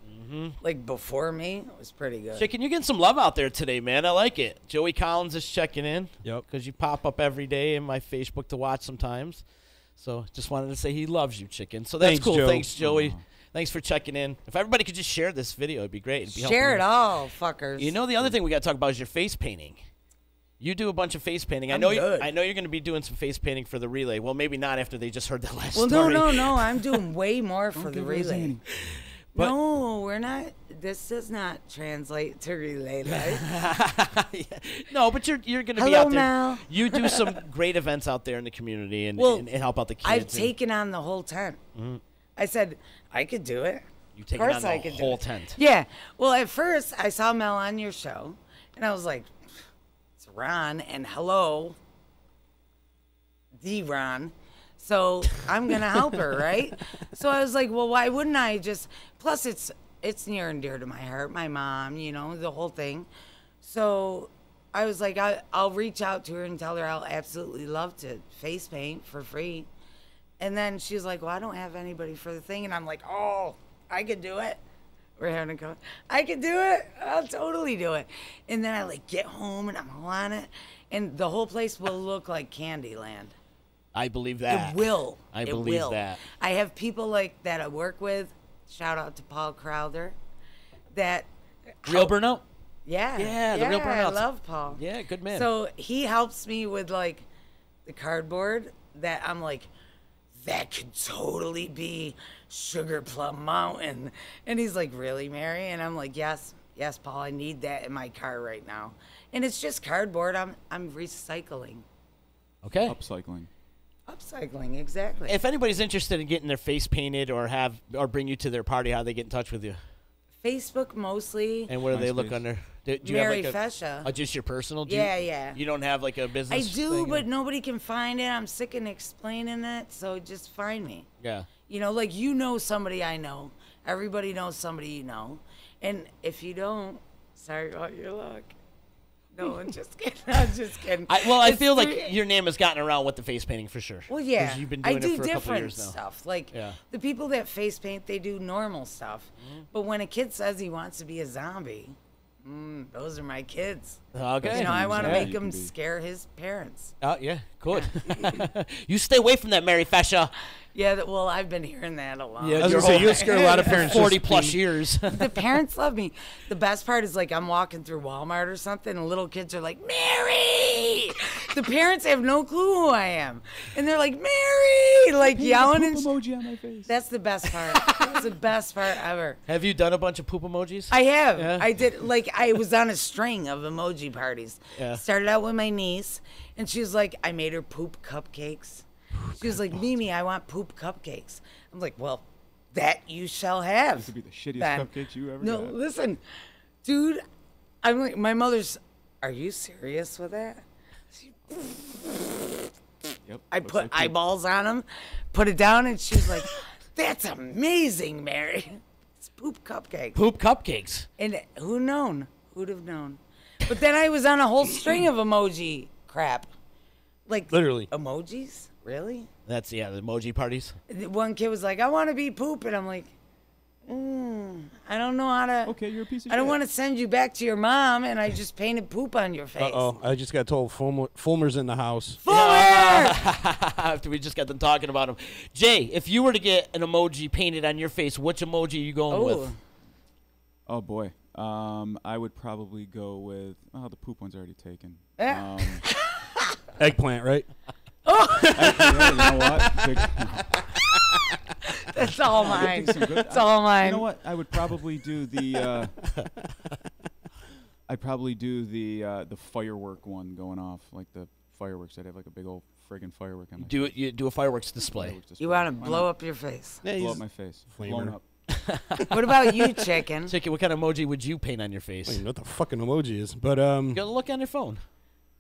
Like before me, it was pretty good. Chicken, you're getting some love out there today, man. I like it. Joey Collins is checking in. Yep. Because you pop up every day in my Facebook to watch sometimes. So just wanted to say he loves you, Chicken. So that's Thanks, cool. Joe. Thanks, Joey. Thanks for checking in. If everybody could just share this video, it'd be great. It'd be Share it helping all, fuckers. You know, the other thing we got to talk about is your face painting. You do a bunch of face painting. I I'm know good. I know you're going to be doing some face painting for the relay. Well, maybe not after they just heard that last Well, story. no. I'm doing way more for the give her a relay. zany. But- No, we're not. This does not translate to relay life. No, but you're going to be Hello, out there. Mel. You do some great events out there in the community and, Well, and help out the kids. I've and taken on the whole tent. I said I could do it. you take of course on the I could do whole it. tent. Yeah. Well, at first I saw Mel on your show, and I was like, "It's Ron," and hello. D-Ron. So I'm going to help her, right? So I was like, well, why wouldn't I just, plus it's near and dear to my heart, my mom, you know, the whole thing. So I was like, I'll reach out to her and tell her I'll absolutely love to face paint for free. And then she's like, well, I don't have anybody for the thing. And I'm like, oh, I could do it. We're having a go. I could do it. I'll totally do it. And then I like get home and I'm on it. And the whole place will look like Candyland. I believe that. It will. I It believe will. that. I have people like that I work with. Shout out to Paul Crowder. That Real burnout? Yeah. Yeah, the real I burnouts. love Paul. Yeah, good man. So he helps me with like the cardboard that I'm like, that could totally be Sugar Plum Mountain. And he's like, really, Mary? And I'm like, yes, Paul, I need that in my car right now. And it's just cardboard. I'm recycling. Okay. Upcycling, exactly. If anybody's interested in getting their face painted or bring you to their party, how do they get in touch with you? Facebook mostly. And where do they look under? Do you Mary have like Fessia. just your personal? Yeah. You don't have like a I business? do, thing, but or? nobody can find it. I'm sick of explaining it, so just find me. Yeah. You know, like you know somebody I know. Everybody knows somebody you know. And if you don't, sorry about your luck. No, I'm just kidding. I'm just kidding. I It's feel like three- your name has gotten around with the face painting for sure. Well, yeah. 'Cause you've been I doing do it for a couple different years now. stuff. Like Yeah. the people that face paint, they do normal stuff. But when a kid says he wants to be a zombie, those are my kids. Okay. You know, I want to Yeah. make him scare his parents. Oh, yeah. Good. You stay away from that, Mary Fessia. Yeah, well, I've been hearing that a lot. Yeah, I was gonna say, you'll scare a lot of parents. 40 just plus being- years. The parents love me. The best part is like I'm walking through Walmart or something and little kids are like, Mary! The parents have no clue who I am. And they're like, Mary! Like yelling and emoji on my face. that's the best part. That's the best part ever. Have you done a bunch of poop emojis? I have. Yeah? I did. Like, I was on a string of emoji parties. Yeah. Started out with my niece, and she was like, I made her poop cupcakes. She was like, Mimi, I want poop cupcakes. I'm like, well, that you shall have. This would be the shittiest then. cupcakes you ever No, got. listen, dude, I'm like, my mother's, are you serious with that? Yep. I looks put like poop. eyeballs on them, put it down, and she was like, that's amazing, Mary. It's poop cupcake. Poop cupcakes. And who'd have known? But then I was on a whole string of emoji crap. Like, Literally. emojis? Really? That's, the emoji parties. One kid was like, I want to be poop. And I'm like, I don't know how to. Okay, you're a piece of I don't shit. want to send you back to your mom. And I just painted poop on your face. Uh-oh. I just got told Fulmer's in the house. Fuller! After we just got them talking about them. Jay, if you were to get an emoji painted on your face, which emoji are you going with? Oh boy. I would probably go with. Oh, the poop one's already taken. Yeah. Eggplant, right? Yeah, you know what? That's all mine. Some good- That's all mine. You know what? I would probably do the. I'd probably do the firework one going off, like the fireworks. I'd have like a big old friggin' firework on my face. You do a fireworks display. Fireworks display. You want to Why blow not? up your face. Yeah, Blow he's up my face. flamer. Blown up. What about you, chicken? Chicken, what kind of emoji would you paint on your face? I don't even know what the fucking emoji is, but You gotta look on your phone.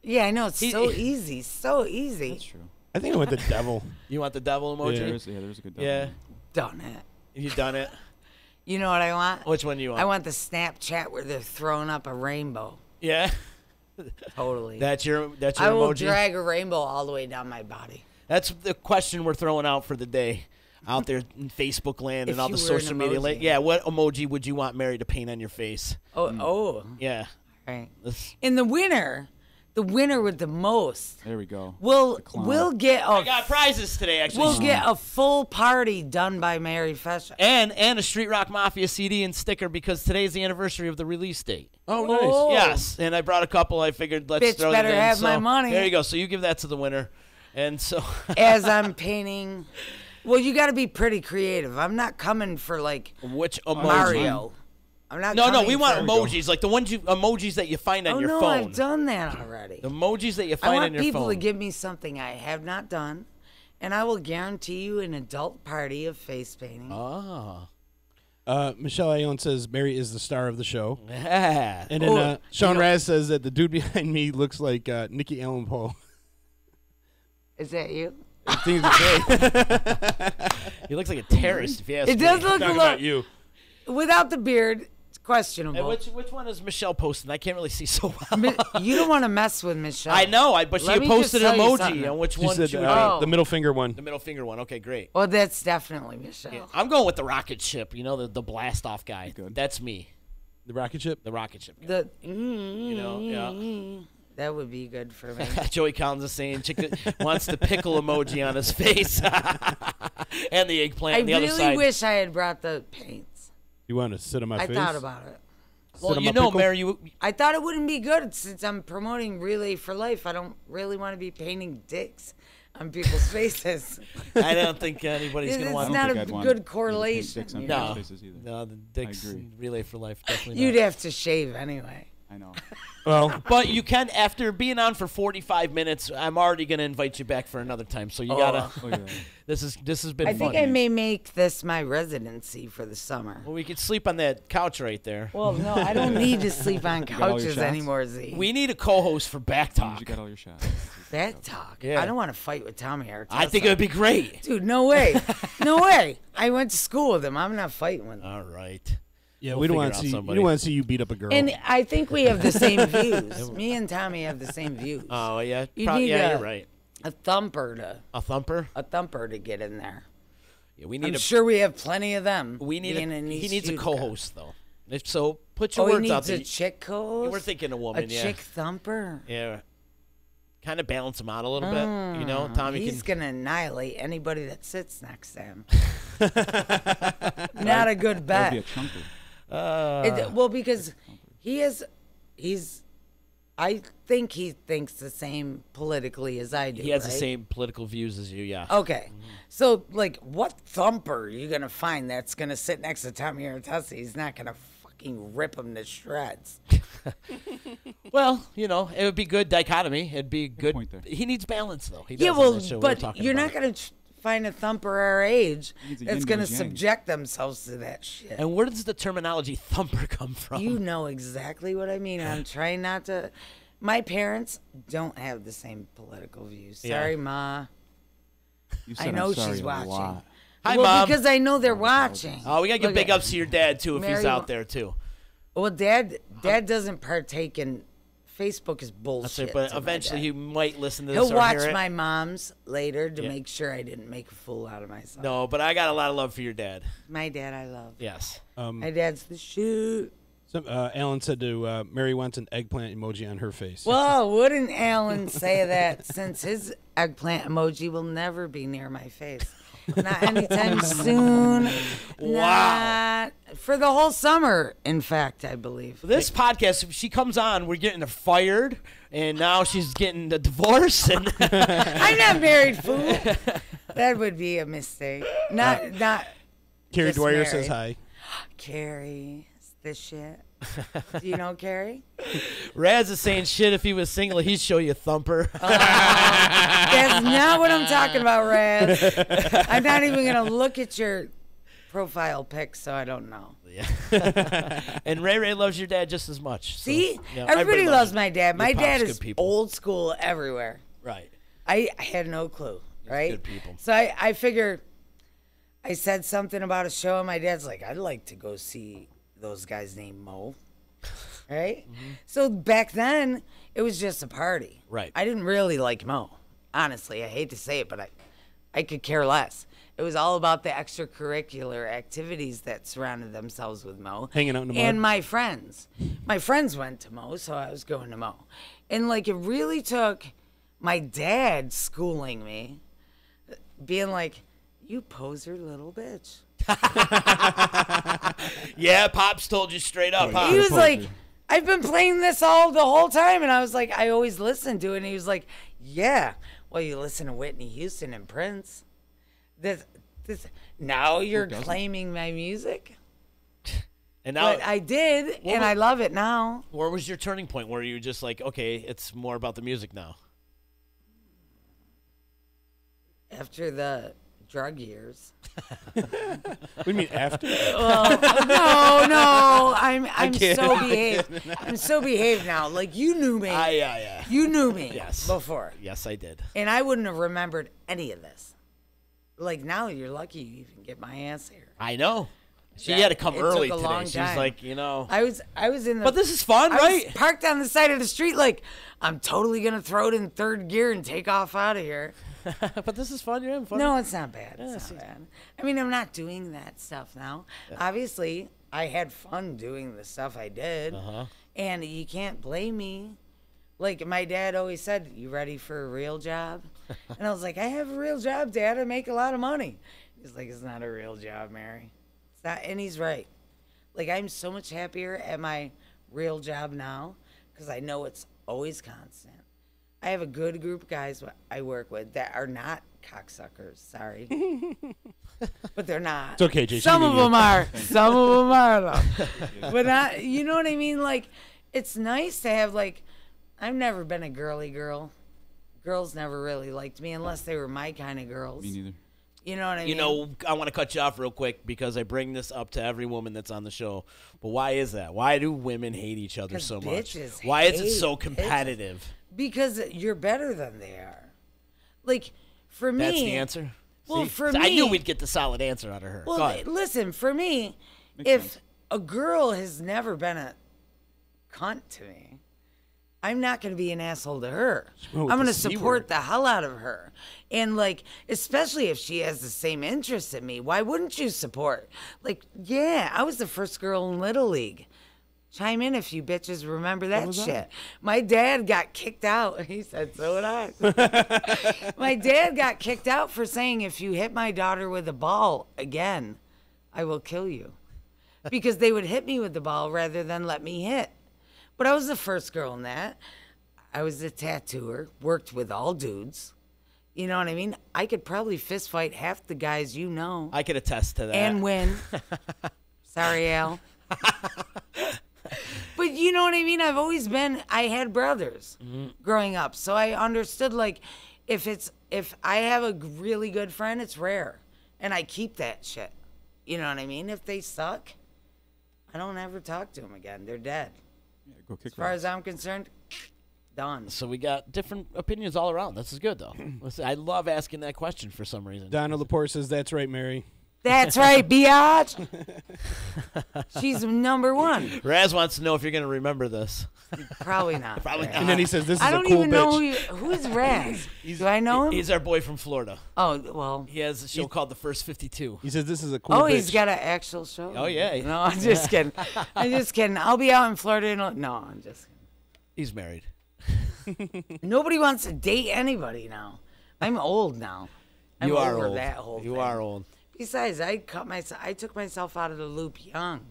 Yeah, I know. It's so easy. So easy. That's true. I think I went the devil. You want the devil emoji? There's a good. Double Yeah. one. Done it. You done it? You know what I want? Which one do you want? I want the Snapchat where they're throwing up a rainbow. Yeah. Totally. That's your I will emoji. drag a rainbow all the way down my body. That's the question we're throwing out for the day. Out there in Facebook land If and all you the were an social media. emoji. Yeah, what emoji would you want Mary to paint on your face? Oh, Yeah. right. This- In the winner with the most, There we go. we'll The clown. we'll get I a got prizes today, actually. we'll get a full party done by Mary Fessia. and a Street Rock Mafia CD and sticker because today's the anniversary of the release date. Oh, nice. Oh. Yes, and I brought a couple. I figured let's Bitch throw better them in. have So, my money. There you go. So you give that to the winner, and so As I'm painting, well, you got to be pretty creative. I'm not coming for like which emoji? Mario. I'm not. No, coming we want for, emojis like the emojis that you find on Oh your no, phone. I've done that already. The emojis that you I find want on your people phone. to give me something I have not done, and I will guarantee you an adult party of face painting. Oh. Michelle Ayon says Mary is the star of the show. Yeah. And then Sean you know- Raz says that the dude behind me looks like Nikki Allen Poe. Is that you? Things to say. He looks like a terrorist, if you ask me. It does look a Talking little. about you. Without the beard, it's questionable. And which one is Michelle posting? I can't really see so well. You don't want to mess with Michelle. I know, but she Let me posted just an tell you emoji something. on which She one said she would the middle finger one. The middle finger one. Okay, great. Well, that's definitely Michelle. Yeah, I'm going with the rocket ship. You know, the blast off guy. Good. That's me. The rocket ship? The rocket ship guy. The You know, yeah. that would be good for me. Joey Collins is saying wants the pickle emoji on his face. And the eggplant I on the other really side. wish I had brought the paints. You want to sit on my I face? thought about it. Well, Sit on you my know, pickle? Mary, I thought it wouldn't be good since I'm promoting Relay for Life. I don't really want to be painting dicks on people's faces. I don't think anybody's going to It's want not think a I'd want good to paint correlation. dicks on you people's know? faces either. No, the dicks agree. Relay for Life, definitely You'd not. have to shave anyway. I know. Well, But you can, after being on for 45 minutes, I'm already going to invite you back for another time. So you gotta. Oh, yeah. This has been I fun. think I may make this my residency for the summer. Well, we could sleep on that couch right there. Well, no, I don't need to sleep on got all your couches shots? anymore, Z. We need a co-host for Back Talk. You got all your shots. Back talk. Yeah. I don't want to fight with Tommy Artessa. I think it would be great. Dude, no way. No way. I went to school with him. I'm not fighting with him. All right. yeah, We'll we don't figure want out to see. somebody. You don't want to see you beat up a girl. And I think we have the same views. Me and Tommy have the same views. Oh, yeah. You need yeah, a- you're right. A thumper A thumper? to get in there. Yeah, we need I'm a sure we have plenty of them. we need being a, in he East needs a Utica. co-host though. If so, put your Oh, he words out needs there. a chick co-host? We're thinking a woman, A yeah. chick thumper? Yeah. Kind of balance him out a little bit, you know. Tommy He's can. going to annihilate anybody that sits next to him. Not a good That would be a bet. chunker. Well, because he's I think he thinks the same politically as I do. He has the right? same political views as you, yeah. Okay. So, like, what thumper are you going to find that's going to sit next to Tommy Artessa? He's not going to fucking rip him to shreds. Well, you know, it would be good dichotomy. It'd be good. point there. He needs balance though. He Yeah, does, well, and that's what we're but talking you're about. not going to find a thumper our age He needs a that's yin going to to a yang. subject themselves to that shit. And where does the terminology thumper come from? You know exactly what I mean. I'm trying not to. My parents don't have the same political views. Yeah. Sorry, Ma. You I said know I'm sorry she's a watching. lot. Hi, well, Mom. because I know they're watching. Oh, we gotta give Look big at- ups to your dad too if he's Mary out wa- there too. Well, Dad doesn't partake in. Facebook is That's bullshit. it, but to my eventually dad. he might listen to this He'll or watch hear it. my mom's later to Yeah. make sure I didn't make a fool out of myself. No, but I got a lot of love for your dad. My dad, I love. Yes. My dad's the shit. Alan said to Mary wants an eggplant emoji on her face. Well, wouldn't Alan say that since his eggplant emoji will never be near my face? Not anytime soon. Wow. Not for the whole summer, in fact, I believe. This podcast, if she comes on, we're getting her fired, and now she's getting the divorce. And I'm not married, fool. That would be a mistake. Not Carrie just Dwyer married. says hi. Carrie, this shit. Do you know Carrie? Raz is saying shit. If he was single, he'd show you a thumper. That's not what I'm talking about, Raz. I'm not even going to look at your profile pic, so I don't know. And Ray Ray loves your dad just as much. So, See? yeah, Everybody loves you. my dad. My Your dad pop's is good people. old school everywhere. Right. I had no clue, right? good people. So I figure I said something about a show, and my dad's like, I'd like to go see those guys named Mo. Right? So back then, it was just a party. Right. I didn't really like Mo. Honestly, I hate to say it, but I could care less. It was all about the extracurricular activities that surrounded themselves with Mo. Hanging out in the mud. And my friends. My friends went to Mo, so I was going to Mo. And, like, it really took my dad schooling me, being like, you poser little bitch. Yeah, Pops told you straight up, huh? He was like, I've been playing this the whole time. And I was like, I always listen to it. And he was like, yeah. Well, you listen to Whitney Houston and Prince. Now you're claiming my music? And now, But I did, and I love it now. where was your turning point where you were just like, okay, it's more about the music now? After the drug years. What do you mean after? Well, no. I'm so behaved. I'm so behaved now. Like, you knew me. Yeah. You knew me Yes. before. Yes, I did. And I wouldn't have remembered any of this. Like, now you're lucky you even get my ass here. I know. She Yeah, had to come it early took a today. long She's time. like, you know. I was in the. But this is fun, I right? was parked on the side of the street, like, I'm totally gonna throw it in third gear and take off out of here. But this is fun. You're having fun. No, it's not bad. It's not bad. I mean, I'm not doing that stuff now. Obviously, I had fun doing the stuff I did, and you can't blame me. Like, my dad always said, "You ready for a real job?" And I was like, "I have a real job, Dad. I make a lot of money." He's like, "It's not a real job, Mary. It's not," and he's right. Like, I'm so much happier at my real job now because I know it's always constant. I have a good group of guys I work with that are not cocksuckers. Sorry. But they're not. It's okay, Jason. Some of them are. Some of them are, though. But not, you know what I mean? Like, it's nice to have, like, I've never been a girly girl. Girls never really liked me unless they were my kind of girls. Me neither. You know what I mean? You know, I want to cut you off real quick because I bring this up to every woman that's on the show. But why is that? Why do women hate each other so much? Why is it so competitive? Because you're better than they are. Like, for me. That's the answer? Well, See? for So me. I knew we'd get the solid answer out of her. Go Well, ahead. listen, for me, Makes if sense. a girl has never been a cunt to me, I'm not going to be an asshole to her. went with I'm going to the C support word. the hell out of her. And, like, especially if she has the same interests in me, why wouldn't you support? Like, yeah, I was the first girl in Little League. Chime in if you bitches remember that shit. My dad got kicked out. He said, so would I. My dad got kicked out for saying, if you hit my daughter with a ball again, I will kill you. Because they would hit me with the ball rather than let me hit. But I was the first girl in that. I was a tattooer, worked with all dudes. You know what I mean? I could probably fist fight half the guys you know. I could attest to that. And win. Sorry, Al. But you know what I mean? I had brothers growing up. So I understood, like, if I have a really good friend, it's rare. And I keep that shit. You know what I mean? If they suck, I don't ever talk to them again. They're dead. Yeah, go kick As far as I'm concerned, done. So we got different opinions all around. This is good, though. Listen, I love asking that question for some reason. Donna Laporte says, that's right, Mary. That's right, biatch. She's number one. Raz wants to know if you're going to remember this. Probably not. Probably not. And then he says, this is I a don't cool even know bitch. who's Raz. Do I know him? He's our boy from Florida. Oh, well. He has a show called The First 52. He says, this is a cool Oh, bitch. he's got an actual show? Oh, yeah. No, I'm just kidding. I'm just kidding. I'll be out in Florida. No, I'm just kidding. He's married. Nobody wants to date anybody now. I'm old now. I'm You are over old. that whole You thing. are old. Besides, I took myself out of the loop young.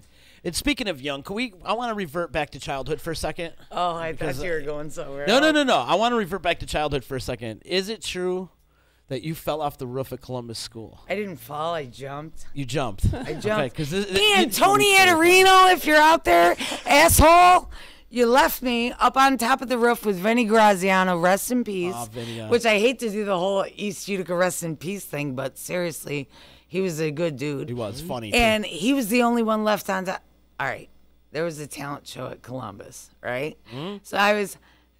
And speaking of young, I want to revert back to childhood for a second. Oh, I thought you were going somewhere. No. else. I want to revert back to childhood for a second. Is it true that you fell off the roof at Columbus School? I didn't fall. I jumped. You jumped. I jumped. Okay, and Tony Adeline, if you're out there, asshole, you left me up on top of the roof with Vinny Graziano, rest in peace. Oh, Vinny, which I hate to do the whole East Utica rest in peace thing, but seriously, he was a good dude. He was funny, too. And he was the only one left on top. All right, there was a talent show at Columbus, right? So I was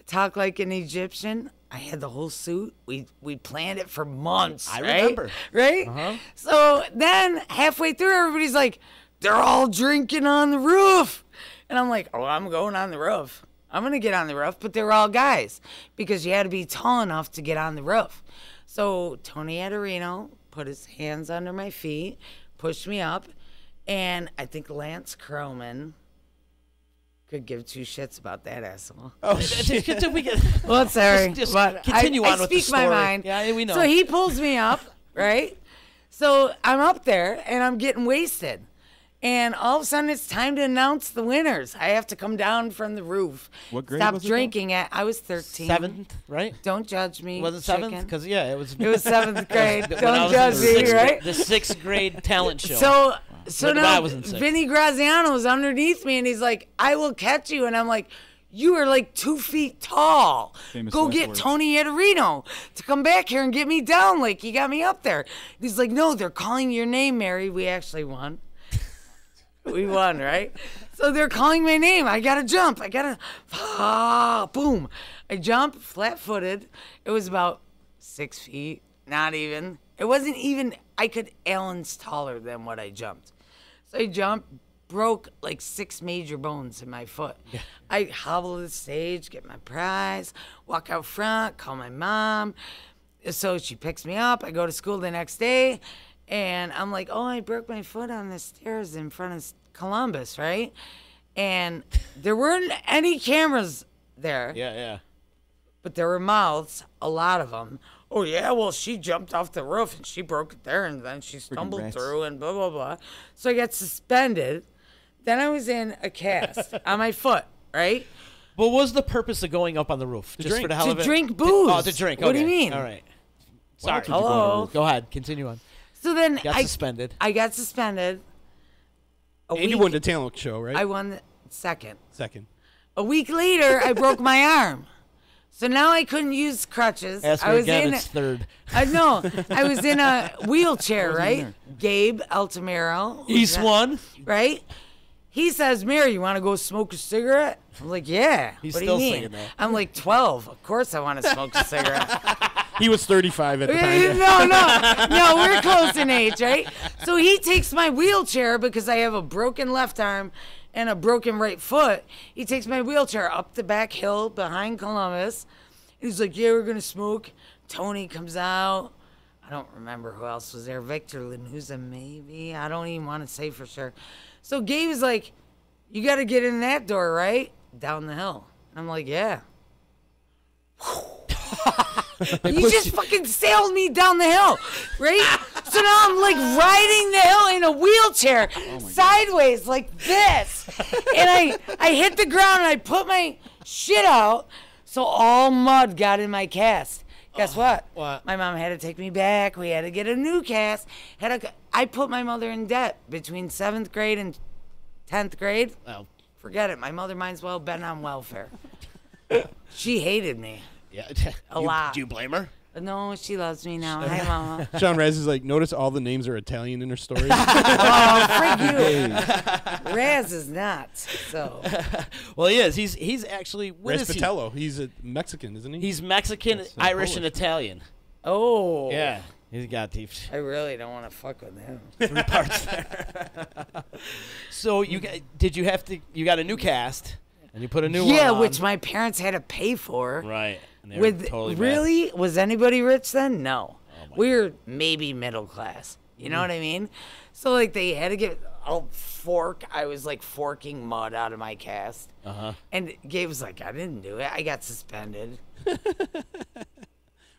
talk like an Egyptian. I had the whole suit. We planned it for months. I right? remember. Right? So then halfway through, everybody's like, they're all drinking on the roof. And I'm like, oh, I'm going on the roof. I'm going to get on the roof. But they were all guys because you had to be tall enough to get on the roof. So Tony Aderino put his hands under my feet, pushed me up. And I think Lance Croman could give two shits about that asshole. Oh, Well, sorry. Just but continue on I with the speak my story. mind. Yeah, we know. So he pulls me up, right? So I'm up there, and I'm getting wasted. And all of a sudden, it's time to announce the winners. I have to come down from the roof. What grade Stop was it, drinking at. I was 13. 7th, right? Don't judge me. Was it 7th? chicken. Because, yeah, it was. It was 7th grade. when I Don't was judge in me, sixth- right? The 6th grade talent show. So When I now was in sixth. Vinny Graziano's underneath me, and he's like, I will catch you. And I'm like, You are like 2 feet tall. Famous Go last get words. Tony Adeline to come back here and get me down like you got me up there. He's like, no, they're calling your name, Mary. We actually won. We won, right? So they're calling my name. I got to jump. Boom. I jump flat-footed. It was about 6 feet, not even. It wasn't even, Alan's taller than what I jumped. So I jumped, broke like 6 major bones in my foot. Yeah. I hobble to the stage, get my prize, walk out front, call my mom. So she picks me up. I go to school the next day, and I'm like, oh, I broke my foot on the stairs in front of Columbus, right? And there weren't any cameras there. Yeah. But there were mouths, a lot of them. Oh, yeah, well, she jumped off the roof, and she broke it there, and then she stumbled rats. through, and blah, blah, blah. So I got suspended. Then I was in a cast on my foot, right? What was the purpose of going up on the roof? Just drink. for the hell of it? To drink booze. To drink. What do you okay. mean? All right. Sorry. Hello. Go ahead. Continue on. So then Got suspended. I got suspended. And you won the talent show, right? I won the second. A A week later, I broke my arm. So now I couldn't use crutches. Ask I me was again, in it's third. I know. I was in a wheelchair, right? Gabe Altamiro. East one. Right? He says, Mary, you want to go smoke a cigarette? I'm like, yeah. He's what do still you mean? singing that. I'm like 12. Of course I want to smoke a cigarette. He was 35 at the time. No, we're close in age, right? So he takes my wheelchair because I have a broken left arm and a broken right foot. He takes my wheelchair up the back hill behind Columbus. He's like, yeah, we're going to smoke. Tony comes out. I don't remember who else was there. Victor Lanuza, maybe. I don't even want to say for sure. So Gabe was like, you got to get in that door, right? Down the hill. And I'm like, yeah. You just fucking sailed me down the hill, right? So now I'm like riding the hill in a wheelchair, sideways like this. And I hit the ground and I put my shit out, so all mud got in my cast. Guess what? What? My mom had to take me back. We had to get a new cast. I put my mother in debt between 7th grade and 10th grade. Well, Forget it. My mother might as well have been on welfare. She hated me. yeah. A lot. Do you blame her? No, she loves me now. Hi, Mama. Sean Raz is like, notice all the names are Italian in her story. Oh, frick you. Raz is not. So. Well, he is. He's actually. What Raz is he? Patello. He's a Mexican, isn't he? He's Mexican, That's, Irish, Polish. and Italian. Oh. Yeah. He's got the I really don't want to fuck with him. 3 parts there. So you got a new cast and you put a new one Yeah, on. which my parents had to pay for. Right. And they were With totally bad. really, was anybody rich then? No. We were maybe middle class. You know what I mean? So like they had to get a fork. I was like forking mud out of my cast. And Gabe was like, I didn't do it. I got suspended.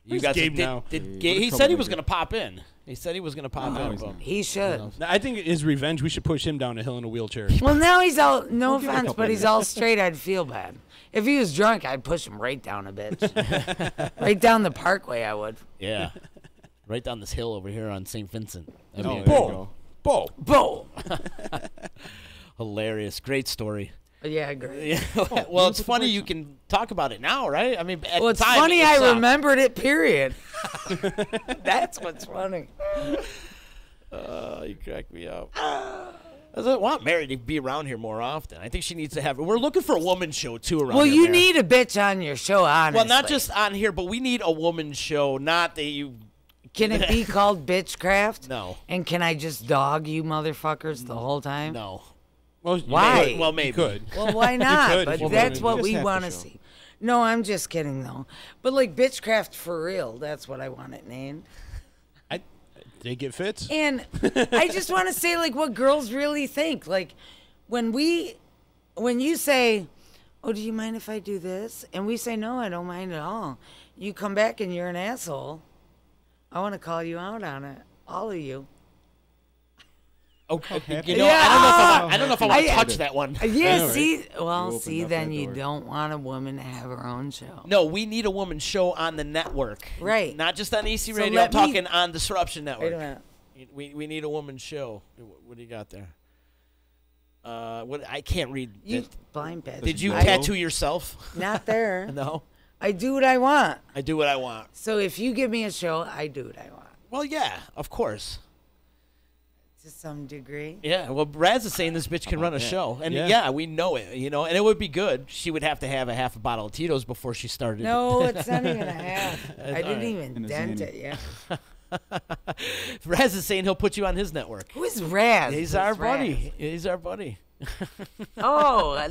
You got Gabe now? He said he was going to pop in. He said he was going to pop in. he's but- not. He should. Now, I think his revenge, we should push him down a hill in a wheelchair. Well, now he's all, no give it a offense, couple but he's years. all straight. I'd feel bad. If he was drunk, I'd push him right down a bitch. Right down the parkway, I would. Yeah. Right down this hill over here on St. Vincent. That'd Oh, be there you Bull. go. Bull. Boom. hilarious. Great story. Yeah, great. Yeah. Well, it's funny you can talk about it now, right? I mean, at Well, the it's time, funny it I sucked. remembered it, period. That's what's funny. You crack me up. I want Mary to be around here more often. I think she needs to have. We're looking for a woman show too around Well, here. you Mary. need a bitch on your show, honestly. Well, not just on here, but we need a woman show. Not that you. Can it be called Bitchcraft? No. And can I just dog you motherfuckers the whole time? No. Well, Why? You Well, could. maybe. You could. Well, why not? could if But you that's wanted. what Just we half the want to show. see. No, I'm just kidding, though. But, like, Bitchcraft for real, that's what I want it named. They get fits. And I just want to say, like, what girls really think. Like, when you say, oh, do you mind if I do this? And we say, no, I don't mind at all. You come back and you're an asshole. I want to call you out on it. All of you. Okay. happy. You know, Yeah. I don't know if I want to I- touch that one. Yeah, know, right? see? Well, opened see, up then that you door. don't want a woman to have her own show. No, we need a woman show on the network. Right. Not just on EC So Radio. I'm let me- talking on Disruption Network. Wait a minute. We need a woman show. What do you got there? What I can't read. You blind bitch. Did you tattoo yourself? Not there. No. I do what I want. I do what I want. So if you give me a show, I do what I want. Well, yeah, of course. To some degree. Yeah, well, Raz is saying this bitch can run a show. And yeah, we know it, you know, and it would be good. She would have to have a half a bottle of Tito's before she started. No, it's not even a half. I didn't right. even dent it yet. Raz is saying he'll put you on his network. Who is Raz? He's our buddy. He's our buddy. Oh,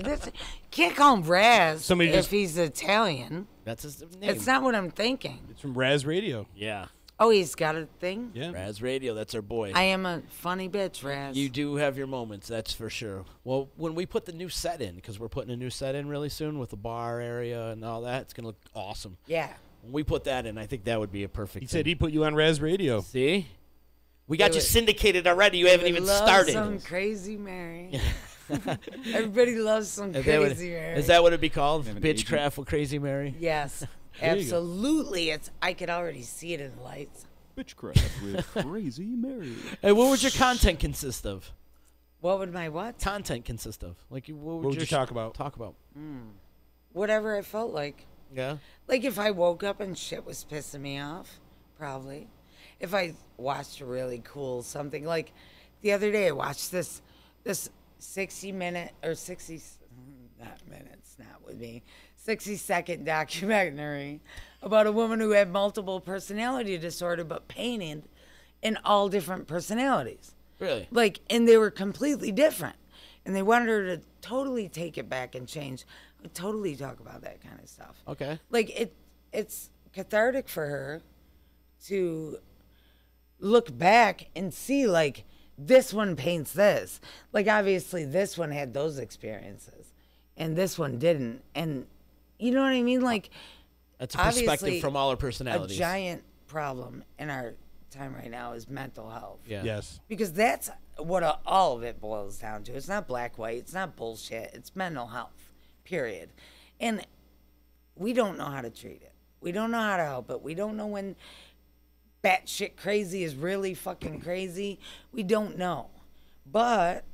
can't call him Raz Somebody if he's Italian. That's his name. It's not what I'm thinking. It's from Raz Radio. Yeah. Oh, he's got a thing? Yeah. Raz Radio, that's our boy. I am a funny bitch, Raz. You do have your moments, that's for sure. Well, when we put the new set in, because we're putting a new set in really soon with the bar area and all that, it's going to look awesome. Yeah. When we put that in, I think that would be a perfect He thing. said he put you on Raz Radio. See? We got you syndicated already. You haven't even started. Some Crazy Mary. Everybody loves some Crazy Mary. Is that what it'd be called? Bitchcraft with Crazy Mary? Yes. Absolutely. I could already see it in the lights. Bitchcraft with Crazy Mary. Hey, what would your content consist of? What would my what? Content consist of? Like, what would you talk about? Whatever I felt like. Yeah? Like if I woke up and shit was pissing me off, probably. If I watched a really cool something. Like the other day I watched this 60-minute or 60, not minutes, not with me, 60-second documentary about a woman who had multiple personality disorder but painted in all different personalities. Really? Like, and they were completely different. And they wanted her to totally take it back and change. I would totally talk about that kind of stuff. Okay. Like, it's cathartic for her to look back and see, like, this one paints this. Like, obviously, this one had those experiences, and this one didn't. And you know what I mean? Like, that's a perspective from all our personalities. A giant problem in our time right now is mental health. Yeah. Yes. Because that's what all of it boils down to. It's not black, white. It's not bullshit. It's mental health, period. And we don't know how to treat it. We don't know how to help it. We don't know when batshit crazy is really fucking crazy. We don't know. But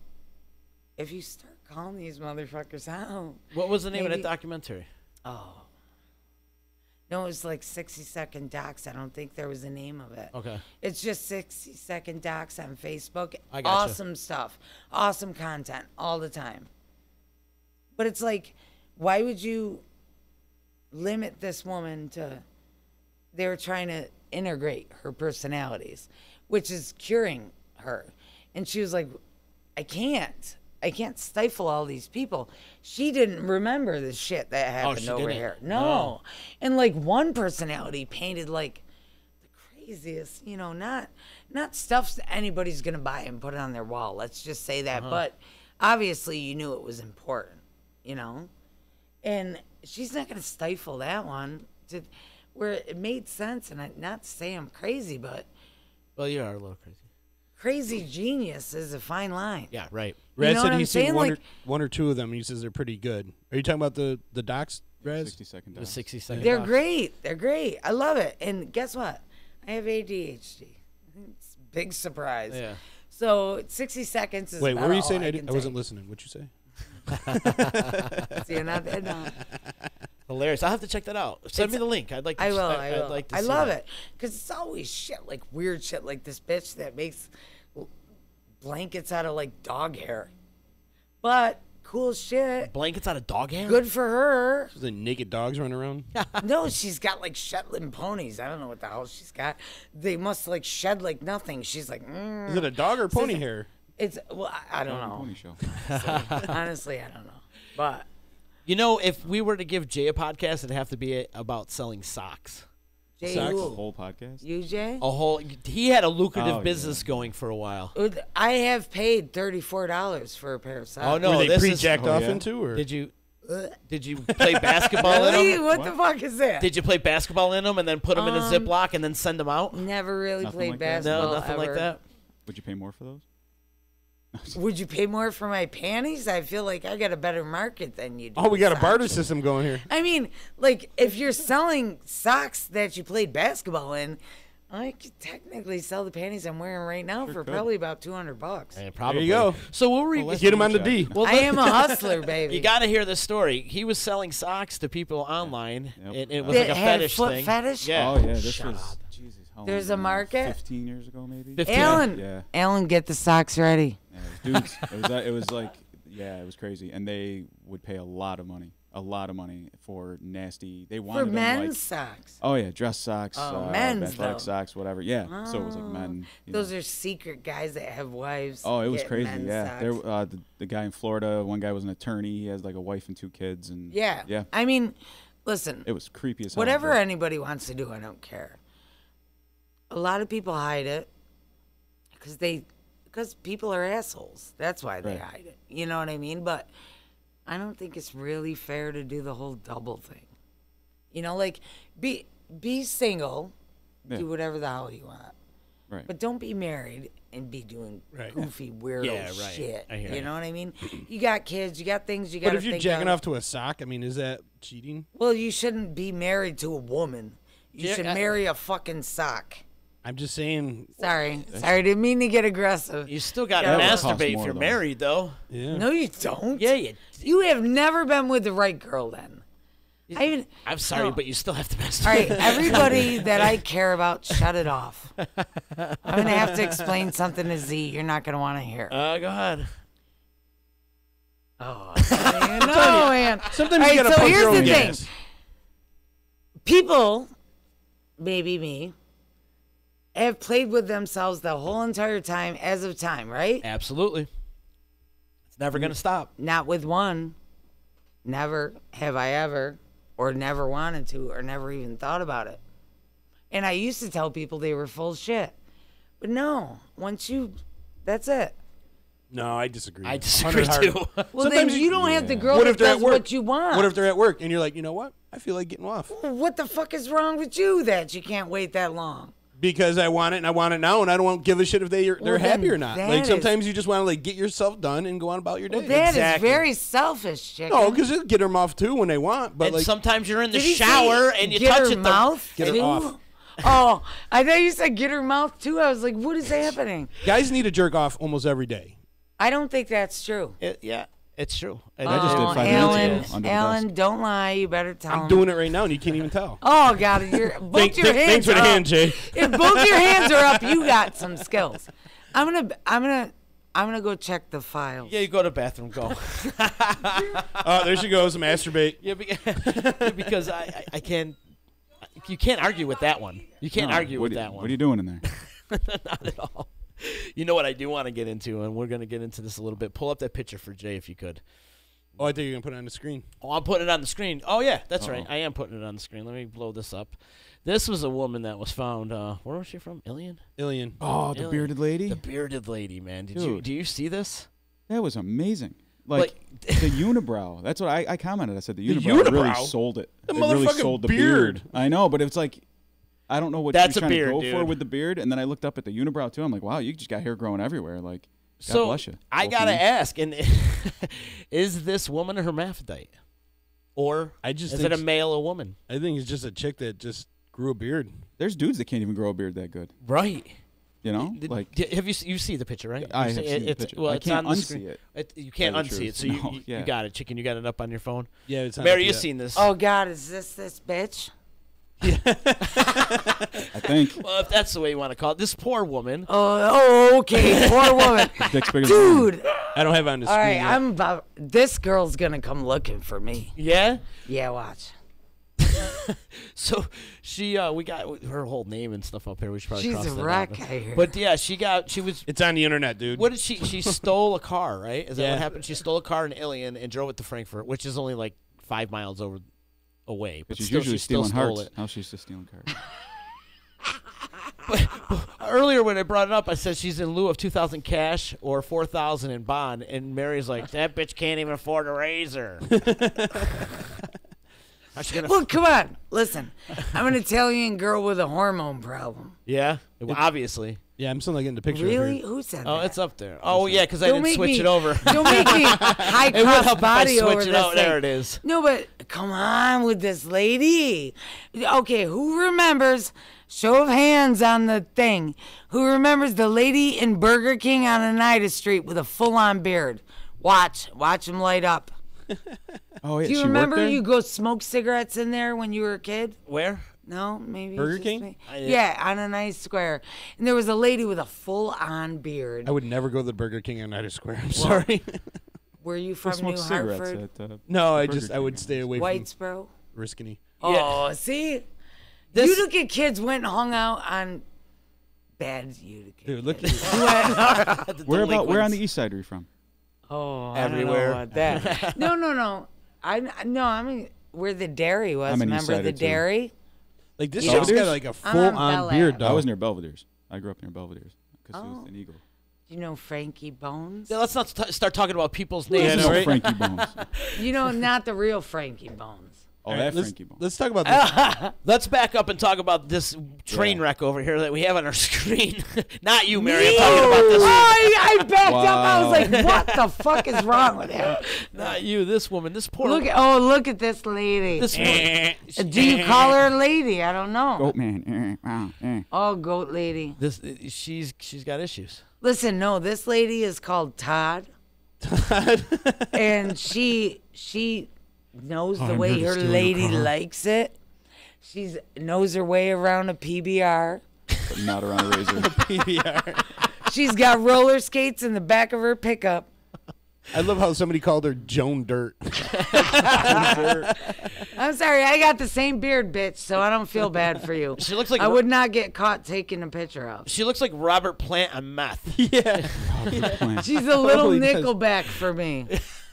if you start calling these motherfuckers out. What was the name of that documentary? Oh. No, it was like 60-second docs. I don't think there was a name of it. Okay. It's just 60-second docs on Facebook. I gotcha. Awesome stuff. Awesome content all the time. But it's like, why would you limit this woman to... They were trying to integrate her personalities, which is curing her. And she was like, I can't stifle all these people. She didn't remember the shit that happened over here. No. And like one personality painted like the craziest, you know, not stuff that anybody's going to buy and put it on their wall. Let's just say that. But obviously you knew it was important, you know? And she's not going to stifle that one to where it made sense. And not to say I'm crazy, but. Well, you are a little crazy. Crazy genius is a fine line. Yeah, right. Raz said he's seen one or two of them, and he says they're pretty good. Are you talking about the docs, Raz? 60-second The docs. 60-second They're docs. great. They're great. I love it. And guess what? I have ADHD. It's a big surprise. Yeah. So 60 seconds is Wait, about what were you all saying? I I can wasn't take. listening. What'd you say? So you're not there now. Hilarious. I'll have to check that out. Send me the link. I'd like to I will. I'd like to I see love that. it. Because it's always shit, like weird shit like this bitch that makes blankets out of like dog hair. But cool shit. Blankets out of dog hair? Good for her. The naked dogs running around? No, she's got like Shetland ponies. I don't know what the hell she's got. They must like shed like nothing. She's like, Is it a dog or pony hair? It's, well, I don't know. Pony show. Honestly, I don't know. But You know, if we were to give Jay a podcast, it'd have to be about selling socks. Jay, The who? whole podcast? You, Jay? A whole. He had a lucrative Oh, business going for a while. I have paid $34 for a pair of socks. Oh no, Were they this pre-jacked Oh, off yeah? into, or Did you play basketball in Really? them? What the fuck is that? Did you play basketball in them and then put them in a Ziploc and then send them out? Never really Nothing played like that? basketball. No, nothing like ever. that. Would you pay more for those? Would you pay more for my panties? I feel like I got a better market than you do. Oh, we got a with barter socks. system going here. I mean, like, if you're selling socks that you played basketball in, I could technically sell the panties I'm wearing right now for could. probably about $200. Probably. There you go. So we'll read. Get him on the D. Well, I am a hustler, baby. You got to hear this story. He was selling socks to people online, Yep. and it was That like a had fetish foot thing. fetish? Yeah. Oh yeah, this was Jesus. How There's long a ago? market? 15 years ago, maybe. 15. Alan, Yeah. Alan, get the socks ready. Yeah, dudes. It was like, yeah, it was crazy, and they would pay a lot of money for nasty. They wanted For them, men's like, socks. oh yeah, dress socks, men's, athletic though. socks, whatever. Yeah, so it was like men. Those are secret guys that have wives. Oh, it was get crazy. men's Yeah, socks. there, the guy in Florida. One guy was an attorney. He has like a wife and 2 kids, and Yeah. I mean, listen. it was creepy as hell. Whatever but- anybody wants to do, I don't care. A lot of people hide it because people are assholes. That's why they Right. hide it. You know what I mean? But I don't think it's really fair to do the whole double thing. You know, like be single, Yeah. do whatever the hell you want. Right. But don't be married and be doing Right. goofy, weirdo Yeah, right. shit. I hear You you. know what I mean? You got kids, you got things you got But to if you're think jacking of. off to a sock, I mean, is that cheating? Well, you shouldn't be married to a woman. You Yeah, should marry a fucking sock. I'm just saying. Sorry, didn't mean to get aggressive. You still got to Yeah. That would cost masturbate if more, you're though. married, though. Yeah. No, you don't. Yeah, You have never been with the right girl then. I'm sorry, No. but you still have to masturbate. All right, everybody that I care about, shut it off. I'm going to have to explain something to Z you're not going to want to hear. Go ahead. Oh, no, man. Sometimes All you right, gotta so punch here's your the own thing. gas. People, maybe me, have played with themselves the whole entire time as of time, right? Absolutely. It's never going to stop. Not with one. Never have I ever, or never wanted to, or never even thought about it. And I used to tell people they were full of shit. But no, that's it. No, I disagree. I disagree 100 too. hard. Well, Sometimes then you don't have the girl What that if they're does at work? what you want. What if they're at work and you're like, you know what? I feel like getting off What the fuck is wrong with you that you can't wait that long? because I want it and I want it now, and I don't want to give a shit if they're Well, happy then or not. that Like is- sometimes you just want to like get yourself done and go on about your day. Well, that is Exactly. very selfish, chicken. No, because it'll get them off too when they want. But And like sometimes you're in the Did he shower say and you get touch her it. mouth Get her too? off. Oh, I thought you said get her mouth too. I was like, what is happening? guys need to jerk off almost every day. I don't think that's true. Yeah, it's true. I just did 5 minutes Alan, ago under the Alan, desk. don't lie. You better tell him. I'm doing it right now, and you can't even tell. Oh God, both your hands Thanks for the are hand, up. Jay. If both your hands are up, you got some skills. I'm gonna go check the files. Yeah, you go to the bathroom, go. Oh, there she goes, masturbate. Yeah, because I can't. You can't argue with that one. You can't No, argue with what are you- that one. What are you doing in there? Not at all. You know what I do want to get into, and we're going to get into this a little bit. Pull up that picture for Jay if you could. Oh, I think you're gonna put it on the screen. Oh, I'm putting it on the screen. Oh, yeah, that's Uh-oh. right. I am putting it on the screen. Let me blow this up. This was a woman that was found. Where was she from? Ilion? Ilion. Oh, the Ilion. bearded lady. The bearded lady, man. Dude. Do you see this? That was amazing. Like the unibrow. That's what I commented. I said the The unibrow really unibrow? sold it. The It really motherfucking sold the beard. I know, but it's like I don't know what That's she was a trying beard, to go for dude. with the beard. And then I looked up at the unibrow too. I'm like, wow, you just got hair growing everywhere. Like, God So bless you. I Both got to of you. ask, and is this woman a hermaphrodite? Or I just is think it a male or woman? I think it's just a chick that just grew a beard. There's dudes that can't even grow a beard that good. Right. You know, like Have you see the picture, right? I You have see seen the it's, picture. Well, I it's can't on the unsee screen. it. You can't Tell the unsee it. truth. So you, No, you yeah. got it, chicken. You got it up on your phone. Yeah, it's not Mary, up you've yet. seen this. Oh God, is this bitch? I think Well, if that's the way you want to call it, this poor woman. Oh, okay, poor woman. dick's bigger than mine. Dude, I don't have it on the all screen. right, yet. this girl's gonna come looking for me. Yeah. Yeah, watch. So she, we got her whole name and stuff up here. We should probably She's cross a that wreck, out. I hear. But yeah, she was. It's on the internet, dude. What did she? She stole a car, right? Is that Yeah. what happened? She stole a car in Ilion and drove it to Frankfurt, which is only like 5 miles away. But she's still, usually she still stealing stole hearts. it. Now she's just stealing cars. Earlier when I brought it up, I said she's in lieu of 2,000 cash or 4,000 in bond, and Mary's like, that bitch can't even afford a razor. How's she gonna? Well, come on, listen. I'm an Italian girl with a hormone problem. Yeah, obviously. Yeah, I'm still not getting the picture. Really? Of her. Who said Oh, that? it's up there. Oh, yeah, because I Don't didn't make switch me- it over. Don't make me high It would cross help if I body over switch it this out. thing. There it is. No, but come on with this lady. Okay, who remembers? Show of hands on the thing. Who remembers the lady in Burger King on Oneida Street with a full-on beard? Watch him light up. Oh, yeah. Do you she worked remember there? you go smoke cigarettes in there when you were a kid? Where? No, maybe it's Burger just King? me. I- Yeah, on a nice square, and there was a lady with a full-on beard. I would never go to the Burger King on United Square. I'm sorry. Were you Go from smoke New cigarettes Hartford? at, No, Burger I King. would stay away Whitesboro? from Riscany. Oh, see? This- Utica kids went and hung out on bad Utica. Dude, look kids. The Where on the delinquents. east side are you from? Oh, Everywhere. I don't know about that. No. I mean where the dairy was. I'm an Remember Eastsider, the too. dairy? Like this You shit's know, got like a I'm on full-on Bel beard, Air. though. I was near Belvedere's. I grew up near Belvedere's because it Oh. was an Eagle. You know Frankie Bones? Yeah, let's not start talking about people's Yeah, names. no, No, right? Frankie Bones. You know, not the real Frankie Bones. Oh, All right, that let's, Frankie Bones. let's talk about this. Let's back up and talk about this train wreck over here that we have on our screen. Not you, Mary. Me? I'm talking about this. Oh, I backed up. I was Wow. like, what the fuck is wrong with him? Not you. This woman. This poor. Look at this lady. This woman. Do you call her a lady? I don't know. Goat man. Wow. Oh, goat lady. This. She's got issues. Listen, no, this lady is called Todd. And she knows the I'm way here to her steal your lady car. likes it. She knows her way around a PBR. But not around a razor. PBR. She's got roller skates in the back of her pickup. I love how somebody called her Joan Dirt. I'm sorry, I got the same beard, bitch, so I don't feel bad for you. She looks like I would not get caught taking a picture of. She looks like Robert Plant on meth. Yeah. She's a little Totally does. Nickelback for me.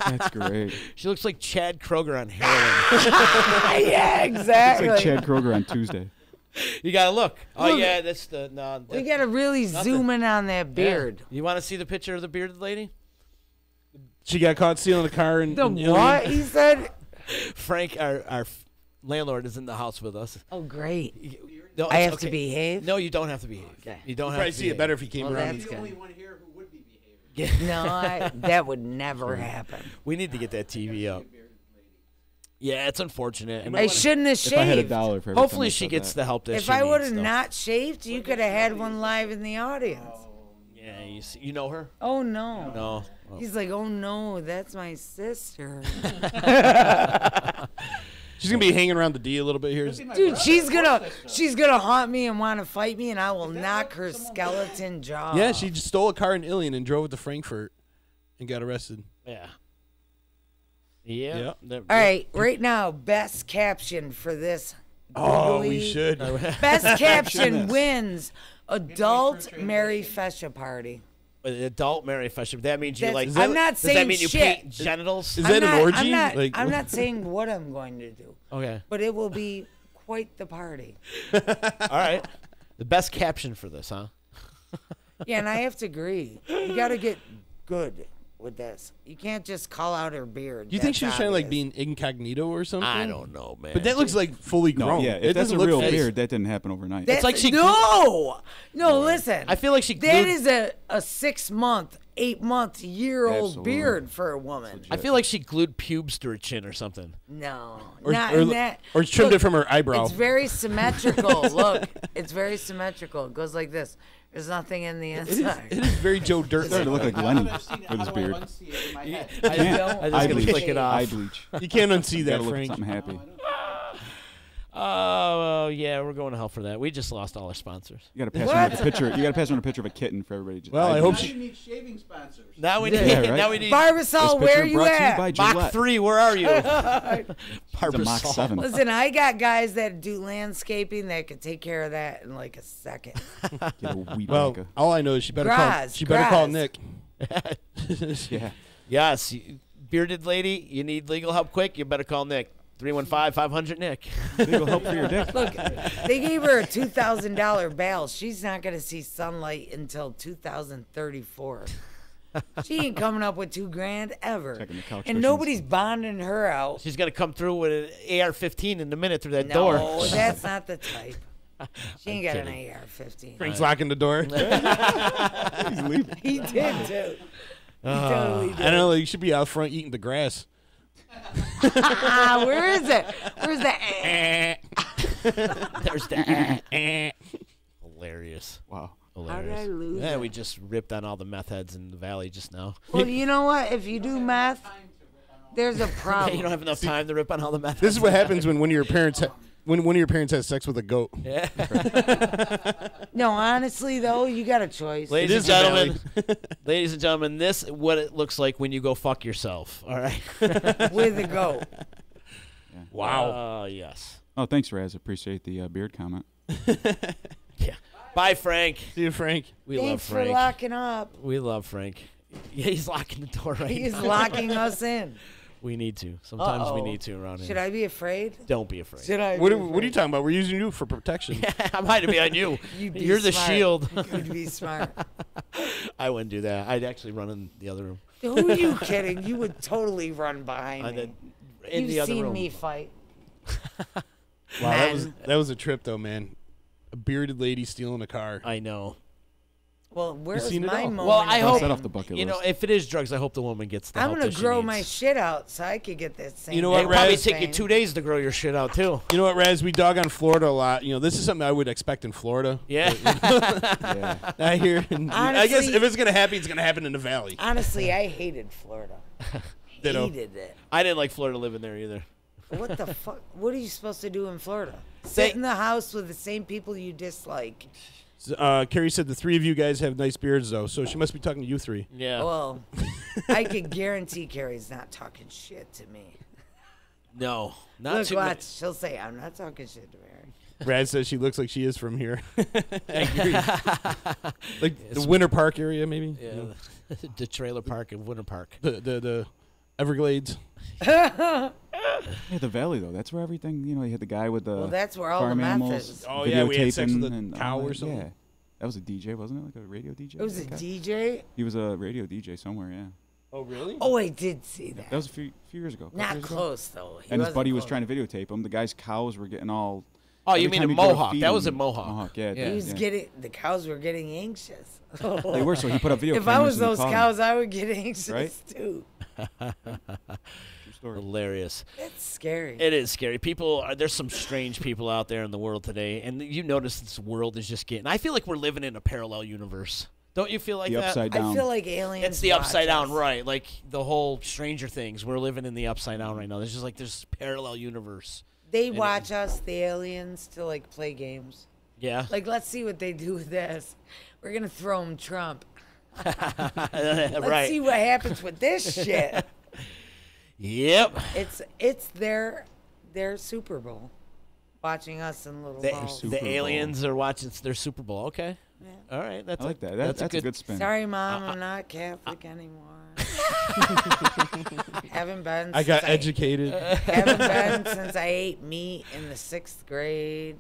That's great. She looks like Chad Kroger on heroin. Yeah, It's exactly. like Chad Kroger on Tuesday. You gotta look. Oh Look. yeah, that's the no. We gotta really zoom in on that beard. You want to see the picture of the bearded lady? She got caught stealing a car in The in what? Ilion. He said? Frank, our landlord, is in the house with us. Oh, great. No, I it's have to okay. behave? No, you don't have to behave. Okay. You don't You'd have probably to see behave. it better if he came Well, around. that's good. one here who would be behaving. No, that would never happen. We need to get that TV up. Yeah, it's unfortunate. And I shouldn't have If I had shaved. $1 for every time hopefully I she said gets that. the help that If she I needs, would have though. not shaved, you could have had one live in the audience. Yeah, you know her? Oh, no. No. Oh. He's like, oh, no, that's my sister. She's gonna be hanging around the D a little bit here. Dude, she's gonna haunt me and want to fight me, and I will knock her skeleton jaw. Yeah, she just stole a car in Ilion and drove it to Frankfurt and got arrested. Yeah. Yeah. Yep. All right, right now, best caption for this. Oh, we googly- should. Best caption wins adult Mary Fessia party. Adult Mary Fessia. That means you That's- like. I'm not does saying that mean you shit. paint genitals? Is that an orgy? I'm not saying what I'm going to do, Okay. but it will be quite the party. All right. The best caption for this, huh? Yeah, and I have to agree. You got to get good with this. You can't just call out her beard. Do you think That's she was trying to like obvious. be incognito or something? I don't know, man. But that looks like fully No, grown. yeah. It If that's doesn't a look real fake. beard, that didn't happen overnight. That's like she no, listen. I feel like she that glued- is a 6 month, 8 month, year-old Absolutely. beard for a woman. I feel like she glued pubes to her chin or something. No, Or, not or, in that. or trimmed Look, it from her eyebrow. It's very symmetrical. Look, it's very symmetrical. It goes like this. There's nothing in the inside. It is very Joe Dirt. Started to look like Lenny I've seen it. with his How do I beard. unsee it in my head? I just Eye gotta bleach. click it off. Eye bleach. You can't unsee You that, gotta look at Frank. something happy. Oh, yeah, we're going to hell for that. We just lost all our sponsors. You gotta pass around a picture. You gotta pass around a picture of a kitten for everybody. To Well, I eye hope Now bleach. you need shaving sponsors. Now we Yeah, need. right? Now we need. Barbasol, This where picture you brought to you at? by Mach Gillette. 3, where are you? It's a Mach 7. Listen, I got guys that do landscaping that could take care of that in like a second. Get a weed Well, whacker. all I know is she better Graz, call Graz. Nick. Yeah. Yes, bearded lady, you need legal help quick, you better call Nick. 315-500-NICK. Legal help for your dick. Look, they gave her a $2,000 bail. She's not going to see sunlight until 2034. She ain't coming up with $2,000 ever. Checking the couch And cushions. nobody's bonding her out. She's going to come through with an AR-15 in a minute through that No, door. that's not the type. She ain't got an AR-15. Frank's locking the door. He's leaving. He did, too. He totally did. I don't know. You should be out front eating the grass. Where is it? Where's the There's the hilarious. Wow. How did I lose Yeah, it? we just ripped on all the meth heads in the valley just now. Well, you know what? If you do meth, there's a problem. You don't have enough time to rip on all the meth. This is what happens when one of your parents when one of your parents has sex with a goat. Yeah. No, honestly though, you got a choice. Ladies and gentlemen, this is what it looks like when you go fuck yourself. All right. With a goat. Wow. Yes. Oh, thanks, Raz. Appreciate the beard comment. Yeah. Bye, Frank. See you, Frank. We love Thanks Frank. for locking up. We love Frank. Yeah, he's locking the door right He's now. locking us in. We need to. Sometimes we Uh-oh. need to around here. Should I be afraid? Don't be afraid. Should I? What be are you afraid? talking about? We're using you for protection. I might be on you. You'd be You're the smart. shield. You'd be smart. I wouldn't do that. I'd actually run in the other room. Who are you kidding? You would totally run behind me. In You've the other seen room. me fight. Wow, that was a trip though, man. A bearded lady stealing a car. I know. Well, where's seen it my all. moment? Well, I Cross hope that off the bucket you know list. if it is drugs. I hope the woman gets the I'm help gonna that she grow needs. my shit out so I could get that same. You know what, It'll probably Raz? take you 2 days to grow your shit out too. You know what, Raz? We dog on Florida a lot. You know, this is something I would expect in Florida. Yeah. Yeah. I hear. I guess Honestly- if it's gonna happen, it's gonna happen in the valley. Honestly, I hated Florida. Ditto. Hated it. I didn't like Florida living there either. What the fuck? What are you supposed to do in Florida? Sit in the house with the same people you dislike. Carrie said the three of you guys have nice beards, though, so she must be talking to you three. Yeah. Well, I can guarantee Carrie's not talking shit to me. No. Not Look, too watch. much. She'll say, I'm not talking shit to Mary. Brad says she looks like she is from here. I agree. Like the Winter Park area, maybe. Yeah. The trailer park in Winter Park. The Everglades. Yeah, the valley though. That's where everything. You know, you had the guy with the Well, that's where all the farm meth animals. is. Oh, yeah, we had sex with videotaping a and cow all or that. something. Yeah, that was a DJ, wasn't it? Like a radio DJ. It was a that guy? DJ? He was a radio DJ somewhere. Yeah. Oh, really? Oh, I did see that. That was a few years ago. couple Not years ago. close, though. He And his wasn't buddy was close. trying to videotape him. The guy's cows were getting all. Oh, you every mean time in he'd go to Mohawk? feed That was them- in Mohawk. Mohawk, yeah. Yeah. He was getting, the cows were getting anxious. They were, so he put up video If I cameras was and he those caught 'em. cows, I would get anxious, Right? too. True story. Hilarious. That's scary. It is scary. There's some strange people out there in the world today, and you notice this world is just getting. I feel like we're living in a parallel universe. Don't you feel like The that? upside down. I feel like aliens It's the watch upside down, us. right? Like the whole Stranger Things. We're living in the upside down right now. There's just like this parallel universe. They watch us, the aliens, to, like, play games. Yeah. Like, let's see what they do with this. We're going to throw them Trump. Let's right. see what happens with this shit. Yep. It's their Super Bowl. Watching us in little balls. Super The Bowl. aliens are watching their Super Bowl. Okay. All right. That's I like that. That's That's a good spin. Sorry, Mom, I'm not Catholic anymore. Haven't been. I got since educated. Haven't been since I ate meat in the 6th grade.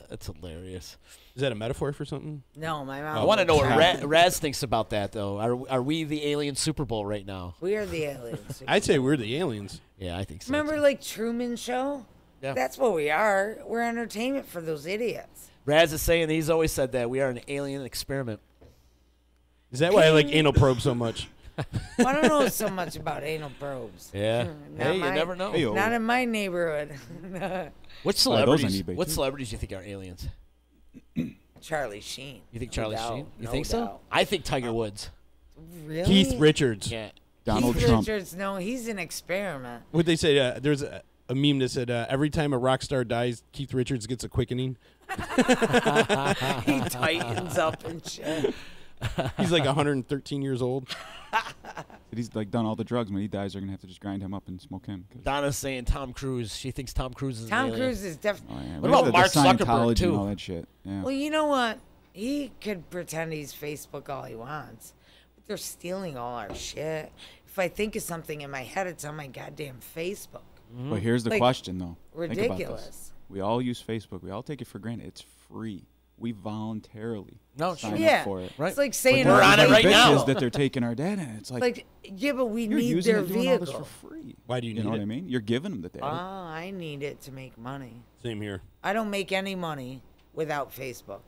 That's hilarious. Is that a metaphor for something? No, my mom. I want to know what would- Raz thinks about that, though. Are we the alien Super Bowl right now? We are the aliens. I'd say we're the aliens. Yeah, I think so. Remember, too. like Truman Show? Yeah. That's what we are. We're entertainment for those idiots. Raz is saying he's always said that we are an alien experiment. Is that why I like anal probe so much? Well, I don't know so much about anal probes. Yeah. Not Hey, you my- never know. Hey-o. Not in my neighborhood. What those on celebrities? eBay, What too. celebrities do you think are aliens? Charlie Sheen. You think No Charlie doubt, Sheen? You no think so? doubt. I think Tiger Woods. Really? Keith Richards. Yeah. Donald Keith Trump. Richards, no, he's an experiment. What they say? There's a meme that said every time a rock star dies, Keith Richards gets a quickening. He tightens up and shit. He's like 113 years old. He's like done all the drugs. When he dies, they're gonna have to just grind him up and smoke him. 'cause- Donna's saying Tom Cruise. She thinks Tom Cruise is an Tom alien. Cruise is Oh, definitely. yeah. What about the Mark Zuckerberg, Scientology too? and all that shit. Yeah. Well, you know what? He could pretend he's Facebook all he wants, but they're stealing all our shit. If I think of something in my head, it's on my goddamn Facebook. Mm-hmm. But here's the Like, question, though. Think about this. ridiculous. We all use Facebook. We all take it for granted. It's free. We voluntarily No, sign yeah. up for it. Right. It's like saying We're on it right now. Bitches that they're taking our data. It's like yeah, but we you're need using their it, doing all this vehicle. for free. Why do you need know it? what I mean? You're giving them the data. I need it to make money. Same here. I don't make any money without Facebook.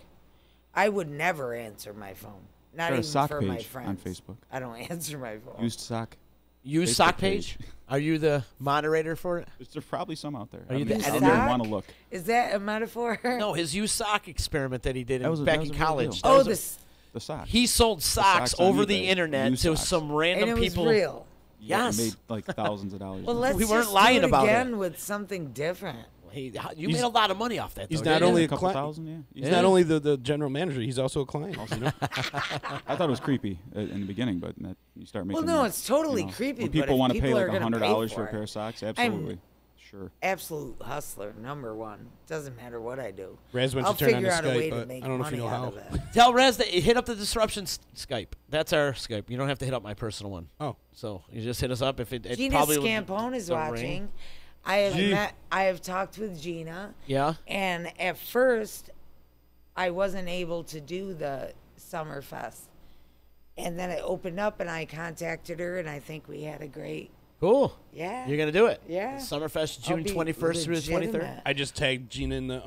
I would never answer my phone. Not Start a even sock for page my friends. on Facebook. I don't answer my phone. Used sock. Use Facebook sock page? Are you the moderator for it? There's probably some out there. Are you the I don't editor? even want to look. Is that a metaphor? No, his used sock experiment that he did That was back a in real college. deal. That was a- The socks. he sold socks socks on over the eBay. internet Used to socks. some random And it was people. real. Yes. Made like thousands of dollars. Well, let's We weren't just lying do it about it. again with something different. You made a lot of money off that. He's though, not didn't only you? a couple client. thousand, yeah. He's Yeah. not only the general manager. He's also a client. You know? I thought it was creepy in the beginning, but that, you start making. no, it's totally you know, creepy, When but people if want to pay people like are gonna pay $100 for for a pair it, of socks, I'm- absolutely, sure. Absolute hustler, number one. Doesn't matter what I do. Raz went I'll to turn on figure the out a way Skype, to but make I don't know if you money know out how. of it. Tell Rez that you hit up the disruption Skype. That's our Skype. You don't have to hit up my personal one. Oh. So you just hit us up if it Gina probably Scampone is the watching. ring. I have talked with Gina. Yeah. And at first, I wasn't able to do the Summerfest. And then it opened up, and I contacted her, and I think we had a great. Cool. Yeah. You're gonna do it. Yeah. Summerfest I'll June be 21st through the 23rd. legitimate. I just tagged Gina in the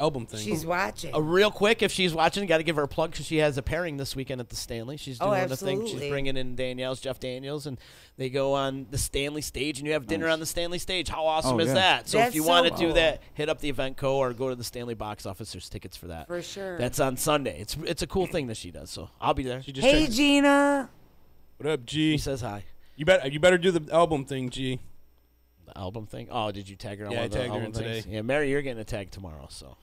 album thing. She's watching. Real quick, if she's watching, got to give her a plug because she has a pairing this weekend at the Stanley. She's doing a thing. She's absolutely. bringing in Jeff Daniels, and they go on the Stanley stage, and you have dinner on the Stanley stage. How awesome is yeah. that? So if That's you so want to do cool. that, hit up the Event Co. or go to the Stanley box office. There's tickets for that. For sure. That's on Sunday. It's a cool thing that she does. So I'll be there. She just Hey, tagged- Gina. What up, G? He says hi. You better do the album thing, G. The album thing. Oh, did you tag her on Yeah, one I of the tagged her album in things? today. Yeah, Mary, you're getting a tag tomorrow. So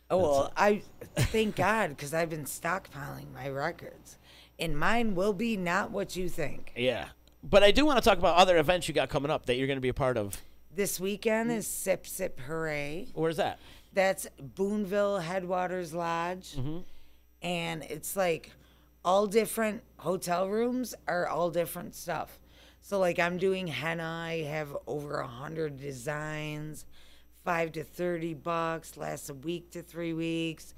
Oh, well, I thank God because I've been stockpiling my records. And mine will be not what you think. yeah. But I do want to talk about other events you got coming up that you're going to be a part of. This weekend is Sip Sip Hooray. Where's that? That's Boonville Headwaters Lodge. And it's like all different hotel rooms are all different stuff. So like I'm doing henna. I have over 100 designs, $5 to $30, lasts a week to 3 weeks.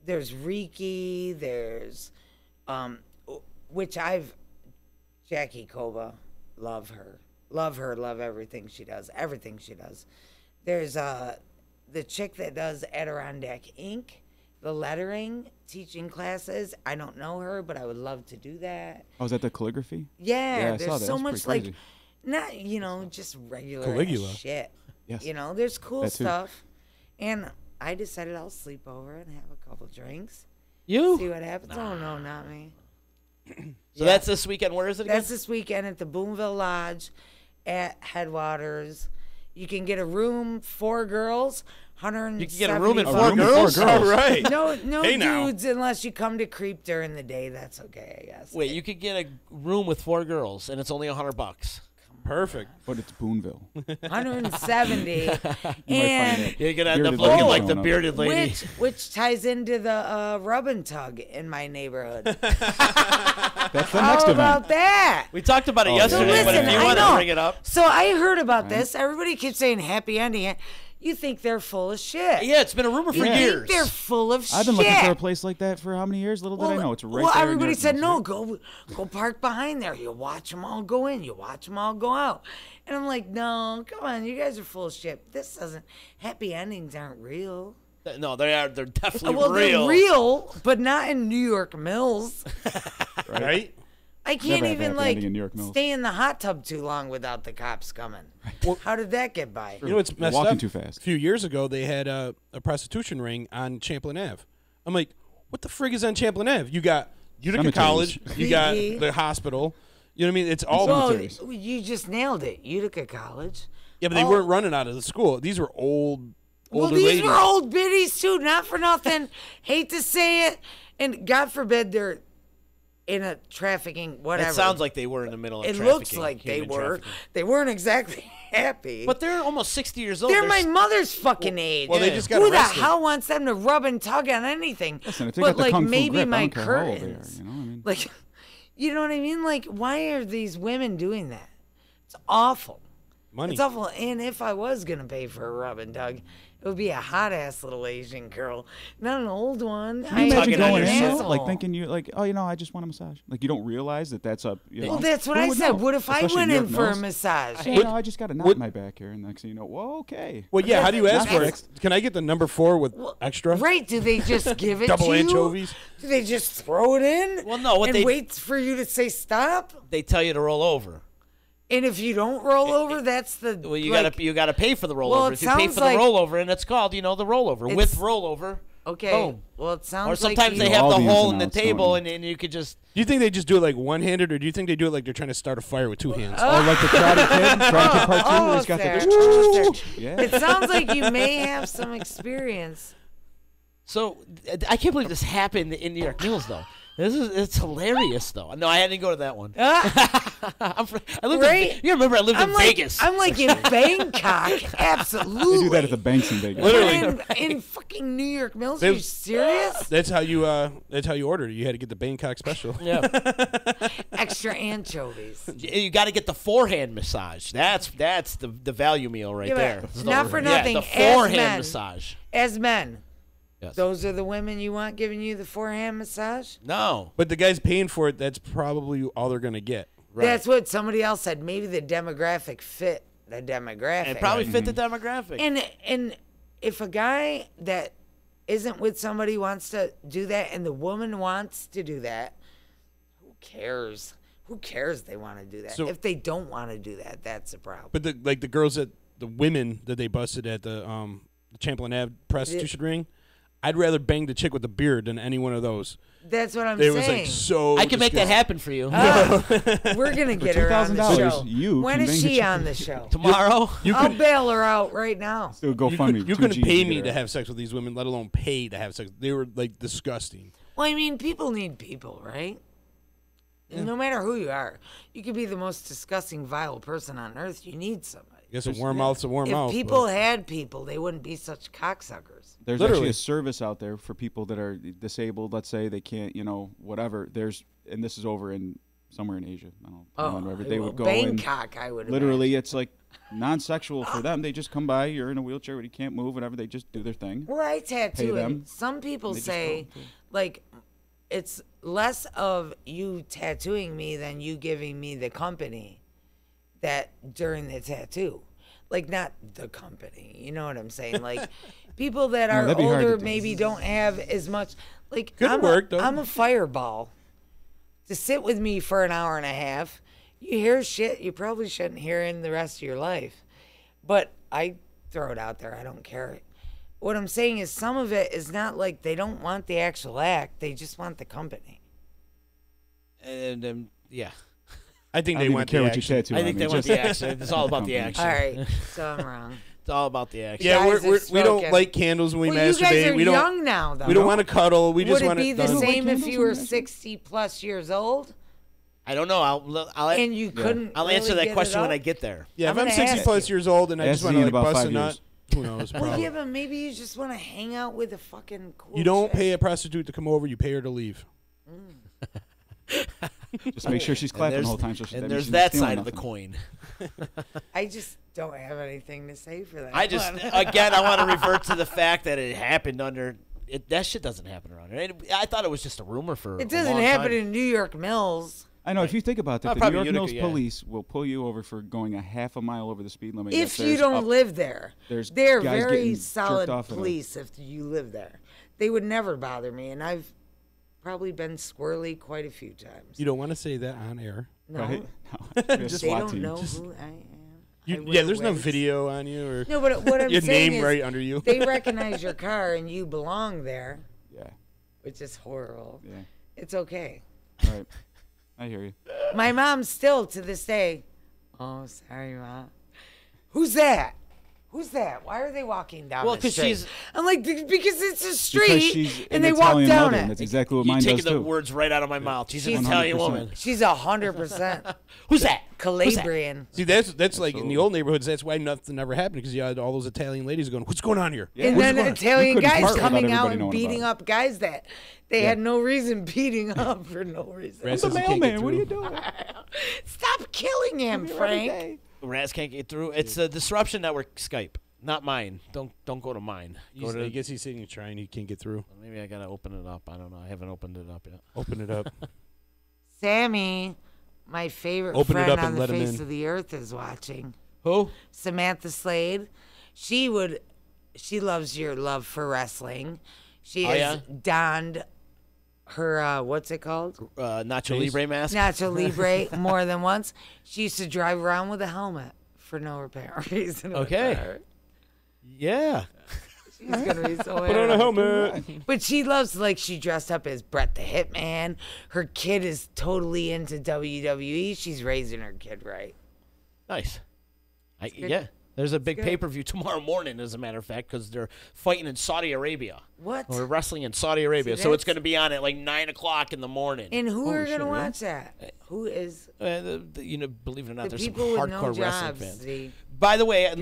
There's Reiki. There's, which Jackie Koba, love her, love everything she does, There's the chick that does Adirondack ink, the lettering, teaching classes. I don't know her, but I would love to do that. Oh, is that the calligraphy? Yeah, I saw there's that. so That's much pretty like, crazy. not, just regular Caligula. shit. Yes. There's cool That too. stuff. And I decided I'll sleep over and have a couple drinks. You? See what happens. Oh, no, not me. So that's this weekend. Where is it again? That's this weekend at the Boonville Lodge at Headwaters. You can get a room, 4 girls, 170. You can get a room and A 4 room and girls? 4 girls. All right. No Hey, now. dudes unless you come to creep during the day. That's okay, I guess. Wait, you could get a room with 4 girls, and it's only $100. Perfect. But it's Boonville. 170. You might find and it. You're gonna end up Bearded looking lady like the showing up. bearded lady. which ties into the rub and tug in my neighborhood. That's the How next about event. that? We talked about it Oh, yesterday, yeah. but if Listen, you I want to know. bring it up, So I heard about this. Everybody keeps saying happy ending. You think they're full of shit. yeah, it's been a rumor for You years. think they're full of shit. I've been looking for a place like that for how many years? Little did I know. It's right well, there. everybody near- said no. Go park behind there. You watch them all go in. You watch them all go out. And I'm like, no, come on, you guys are full of shit. This doesn't. Happy endings aren't real. No, they are. They're definitely Well, real. they're real, but not in New York Mills. Right? I can't Never had even happy like ending in New York Mills. stay in the hot tub too long without the cops coming. How did that get by? You know what's messed Walking up? too fast. A few years ago, they had a prostitution ring on Champlain Ave. I'm like, what the frig is on Champlain Ave? You got Utica Cemeteries. College. You got PE. the hospital. You know what I mean? It's all. Well, cemeteries. you just nailed it. Utica College. Yeah, but they weren't running out of the school. These were older Well, these ladies. were old biddies too. Not for nothing. Hate to say it, and God forbid they're in a trafficking whatever. It sounds like they were in the middle of it trafficking. looks like they human were. trafficking. They weren't exactly happy. But they're almost 60 years old. they're my mother's fucking age. well, they just got Who arrested. the hell wants them to rub and tug on anything? Listen, if they but got the like kung fu maybe grip, I my don't care how old they are, curtains. you know what I mean? Like, you know what I mean? Like, why are these women doing that? It's awful. Money. It's awful. And if I was gonna pay for a rub and tug, it It would be a hot ass little Asian girl, not an old one. Can you imagine tugging on going your in, shirt. though, like thinking you like, oh, I just want a massage. Like you don't realize that that's a. You know, Well, that's what who I would said. know? What if I Especially went New in York for a Mills. massage? Hey, I just got a knot in my back here, and next thing you know, well, okay. Well, yeah. How do you ask for That's- it? Can I get the number 4 with extra? Right? Do they just give it Double to you? anchovies? Do they just throw it in? Well, no, what and they- wait for you to say stop. They tell you to roll over. And if you don't roll over, that's the Well, you like, gotta pay for the rollover. Well, it if you pay sounds for the like- rollover, and it's called, the rollover with It's- rollover. Okay. Boom. Well, it sounds Or sometimes like they have all the the ins hole and in the outs, table, don't and you could just. Do you think they just do it like one-handed, or do you think they do it like they're trying to start a fire with 2 hands? Oh, like the Karate Kid, Karate Kid Part 2. Oh, He's got there. the. Almost Yeah. there. It sounds like you may have some experience. So I can't believe this happened in New York Mills, though. It's hilarious, though. No, I didn't go to that one. I lived Right? in, you remember I lived in like, Vegas. I'm like in Bangkok. Absolutely. They do that at the banks in Vegas. Literally. In fucking New York Mills? They- Are you serious? That's how you ordered it. You had to get the Bangkok special. Yeah. Extra anchovies. You got to get the forehand massage. That's the value meal right Yeah, there. but not for nothing, Yeah, the as forehand men. massage. As men, Yes. those are the women you want giving you the forehand massage? No. But the guy's paying for it. That's probably all they're gonna get. Right. That's what somebody else said. Maybe the demographic fit the demographic. And probably fit the demographic. And if a guy that isn't with somebody wants to do that and the woman wants to do that, who cares? Who cares they want to do that? So- if they don't want to do that, that's a problem. But the girls the women that they busted at the Champlain Ave prostitution ring, I'd rather bang the chick with the beard than any one of those. That's what I'm It saying. was like so. I can make that disgusting. happen for you. We're gonna get her on the $2,000, show. you When can is bang she the on the show? Tomorrow. I'll bail her out right now. So go You, fund me. you couldn't pay me to have sex with these women, let alone pay to have sex. They were like disgusting. Well, I mean, people need people, right? No matter who you are, you could be the most disgusting, vile person on earth. You need somebody. I guess a warm mouth's a warm If mouth. people had people, they wouldn't be such cocksuckers. There's Literally. actually a service out there for people that are disabled. Let's say they can't, whatever. And this is over in somewhere in Asia. I don't know wherever they would go. Bangkok, I would Literally, imagine. it's like non-sexual for them. They just come by. You're in a wheelchair, but you can't move. Whatever. They just do their thing. Well, I Pay tattoo them. it. Some people They just say, go, too. like, it's less of you tattooing me than you giving me the company that during the tattoo. Like, not the company. You know what I'm saying? Like, people that No, are that'd be hard to older do. maybe don't have as much. Like, Could work, though. I'm a fireball. To sit with me for an hour and a half, you hear shit you probably shouldn't hear in the rest of your life. But I throw it out there. I don't care. What I'm saying is some of it is not like they don't want the actual act. They just want the company. And yeah. I think I they don't even want care the what you action. tattoo. I on think me, they want just- the action. It's all about the action. All right, so I'm wrong. It's all about the action. Yeah, Guys we have don't spoken. like candles when we Well, you masturbate. guys are we don't. young now, though. We don't want to cuddle. We Would just it want be the to. same if candles you when were you masturbate? 60 plus years old I don't know. I'll and you couldn't? I'll really answer get that it question when up? I get there. Yeah, I'm if I'm gonna 60 ask plus you. years old and I Ask just want Z to in like about bust 5 a nut, years. who knows? Well, Probably. yeah, but maybe you just want to hang out with a fucking cool. You don't chick. pay a prostitute to come over. You pay her to leave. Just make sure she's clapping the whole time. So And means there's she's that stealing side of the nothing. coin. I just don't have anything to say for that. I just one. again I want to revert to the fact that it happened under it. That shit doesn't happen around here. I thought it was just a rumor for. It a doesn't long happen time. in New York Mills. I know. If you think about Oh, that, the New probably York Utica, Mills yeah. police will pull you over for going a half a mile over the speed limit. yet If you there's don't up- live there, there's they're guys very getting solid jerked off in a- police. If you live there, they would never bother me, and I've probably been squirrely quite a few times. You don't want to say that on air. No, Right? No, we have Just- they SWAT don't team. know Just- who I am. You, I yeah, wear there's no wigs. video on you or No, but what I'm your saying name is right under you. they recognize your car and you belong there, Yeah. which is horrible. Yeah. It's okay. Right. I hear you. My mom still to this day. Oh, sorry, Mom. Who's that? Who's that? Why are they walking down Well, the 'cause street? she's- I'm like, because it's a street, Because she's and an they walk Italian down mother. it. That's exactly what You're mine taking does the too. words right out of my mouth. She's an She's Italian 100%. woman. She's 100% Who's that? Calabrian. See, that's like in the old neighborhoods. That's why nothing ever happened because you had all those Italian ladies going, "What's going on here?" Yeah. And What's then going on? Italian We couldn't guys part without coming out everybody and knowing beating about up guys that they had no reason beating up for no reason. Raz I'm the says he can't get mailman. What are you through. doing? Stop killing him, Frank. Raz can't get through. It's a Disruption Network Skype. Not mine. Don't go to mine. Go to, I guess he's saying he's trying. He can't get through. maybe I gotta open it up. I don't know. I haven't opened it up yet. Open it up. Sammy, my favorite Open it friend up on and the let him face in. of the earth is watching. Who? Samantha Slade. She loves your love for wrestling. She has donned her, what's it called? Nacho Libre mask? Nacho Libre more than once. She used to drive around with a helmet for no apparent reason. Okay. Yeah. She's going to be so Put on a helmet. But she loves, like, she dressed up as Bret the Hitman. Her kid is totally into WWE. She's raising her kid right. Nice. Yeah. There's a big pay-per-view tomorrow morning, as a matter of fact, because they're fighting in Saudi Arabia. What? We're wrestling in Saudi Arabia, so it's going to be on at like 9 o'clock in the morning. And who are going to watch that? Who is? Believe it or not, there's some people with no hardcore wrestling jobs, fans. By the way,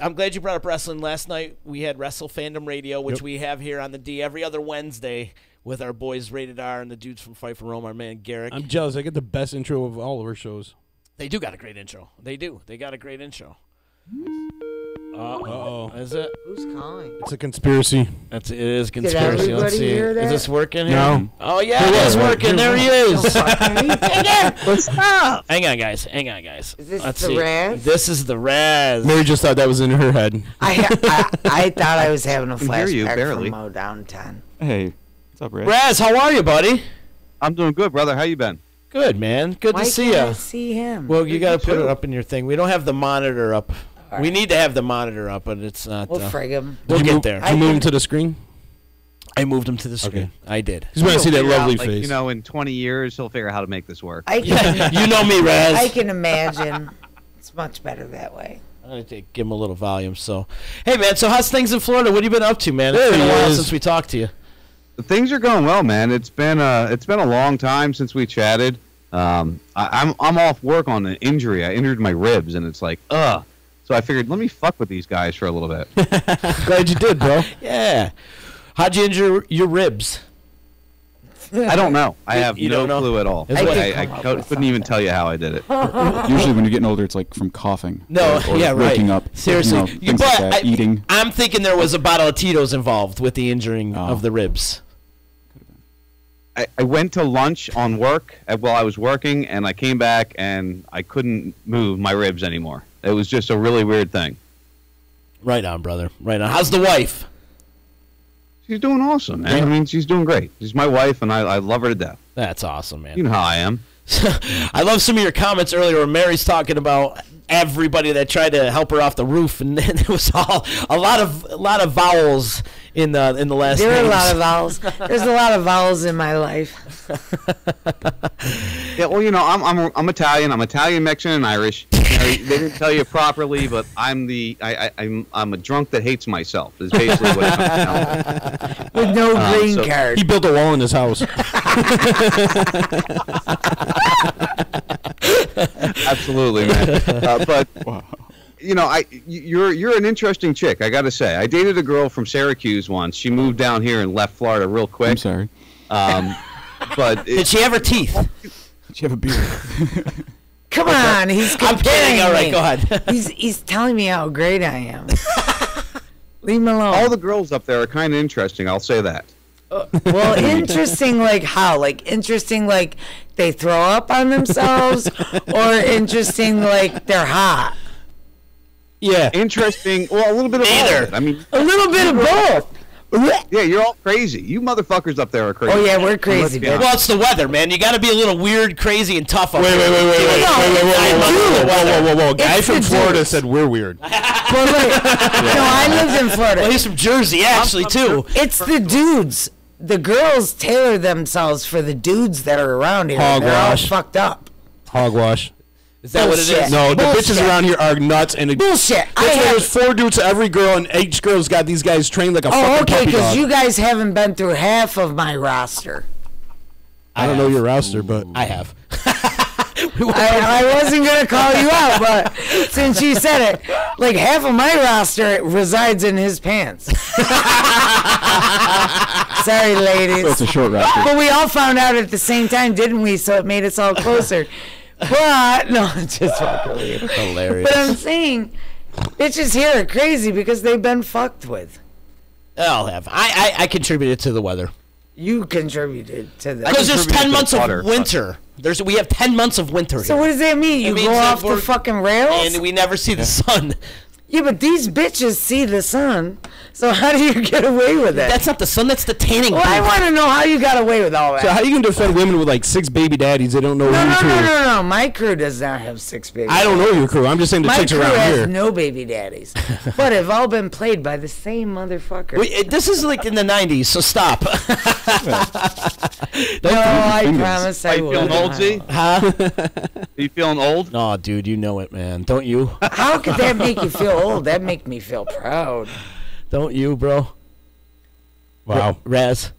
I'm glad you brought up wrestling. Last night we had Wrestle Fandom Radio, which we have here on the D every other Wednesday with our boys Rated R and the dudes from Fight for Rome, our man Garrick. I'm jealous. I get the best intro of all of our shows. They do got a great intro. They do. They got a great intro. Uh-oh. Is it? Who's calling? It's a conspiracy. It is conspiracy. Did Let's see. hear that? Is this working here? No. Oh, yeah, it is working. There he is. What's up? Hang on, guys. Is this Let's the see. Raz? This is the Raz. Mary just thought that was in her head. I thought I was having a can hear you, flashback barely. from Mo Downtown. Hey, what's up, Ray? Raz, how are you, buddy? I'm doing good, brother. How you been? Good, man. Good Why to see can't I you. see him? Well, you got to put too. it up in your thing. We don't have the monitor up. All We right. need to have the monitor up, but it's not. We'll frig him. We'll Did get you there. Did you move him to the screen? I moved him to the screen. Okay. I did. He's going to see that Figure out, lovely like, face. You know, in 20 years, he'll figure out how to make this work. I can, You know me, Raz. I can imagine. It's much better that way. I'm going to give him a little volume. So, hey, man, so how's things in Florida? What have you been up to, man? It's There been a he while is. since we talked to you. Things are going well, man. It's been a long time since we chatted. I'm off work on an injury. I injured my ribs, and it's like, ugh. So I figured, let me fuck with these guys for a little bit. Glad you did, bro. Yeah. How'd you injure your ribs? I don't know. I have You no don't know? clue at all. That's what- I couldn't even tell you how I did it. Usually when you're getting older, it's like from coughing. No, or yeah, right. waking up. Seriously. You know, things like that, eating. I'm thinking there was a bottle of Tito's involved with the injuring of the ribs. I went to lunch on work while I was working, and I came back, and I couldn't move my ribs anymore. It was just a really weird thing. Right on, brother. Right on. How's the wife? She's doing awesome, man. I mean, she's doing great. She's my wife, and I love her to death. That's awesome, man. You know how I am. I love some of your comments earlier where Mary's talking about everybody that tried to help her off the roof, and then it was all a lot of vowels in the last. There are a names. lot of vowels. There's a lot of vowels in my life. Yeah, well, you know, I'm Italian. I'm Italian, Mexican, and Irish. They didn't tell you properly, but I'm a drunk that hates myself. Is basically what it comes down to. With no green so- card. He built a wall in his house. Absolutely, man. But you know, you're an interesting chick. I got to say, I dated a girl from Syracuse once. She moved down here and left Florida real quick. I'm sorry. But Did she have her teeth? Did you have a beard? Come on, he's I'm comparing kidding. All right, me. go ahead. He's telling me how great I am. Leave him alone. all the girls up there are kind of interesting. I'll say that. Well, interesting like how? Like interesting like they throw up on themselves, or interesting like they're hot? Yeah. Interesting. Well, a little bit of Neither. both. I mean, A little bit of both. yeah, you're all crazy. You motherfuckers up there are crazy. Oh yeah, we're crazy, be bitch. Well, it's the weather, man. You got to be a little weird, crazy, and tough up Wait, there. whoa. Guy It's from the Florida dudes. said we're weird. Well, look, no, I lived in Florida. Well, he's from Jersey, actually, too. It's the dudes. The girls tailor themselves for the dudes that are around here. They're all Hogwash. fucked up. Hogwash. Is that what it Bullshit. is? No, the Bullshit. bitches around here are nuts. And Bullshit. That's why there's 4 dudes to every girl, and each girl's got these guys trained like a Oh, fucking okay, puppy because dog. you guys haven't been through half of my roster. I don't know your roster, but I have. I wasn't going to call you out, but since you said it, like half of my roster resides in his pants. Sorry, ladies. So it's a short roster. But we all found out at the same time, didn't we? So it made us all closer. But, no, just fucking with you. Hilarious. But I'm saying, Bitches here are crazy because they've been fucked with. I'll have. I contributed to the weather. You contributed to that. Because there's 10 months of winter. We have 10 months of winter So here. what does that mean? You It go means off that the we're- fucking rails? And we never see the sun. Yeah, but these bitches see the sun. So how do you get away with that? That's not the sun. That's the tanning. Well, I want to know how you got away with all that. So how you can defend women with like 6 baby daddies? They don't know no, who to. no. My crew does not have 6 baby I don't know your crew. I'm just saying the My chicks crew around has here. no baby daddies. But have all been played by the same motherfucker. This is like in the 90s, so stop. No, I promise I Are you feeling will. old, Z? Huh? Are you feeling old? No, dude, you know it, man. Don't you? How could that make you feel old? That make me feel proud. Don't you, bro? Wow. Raz,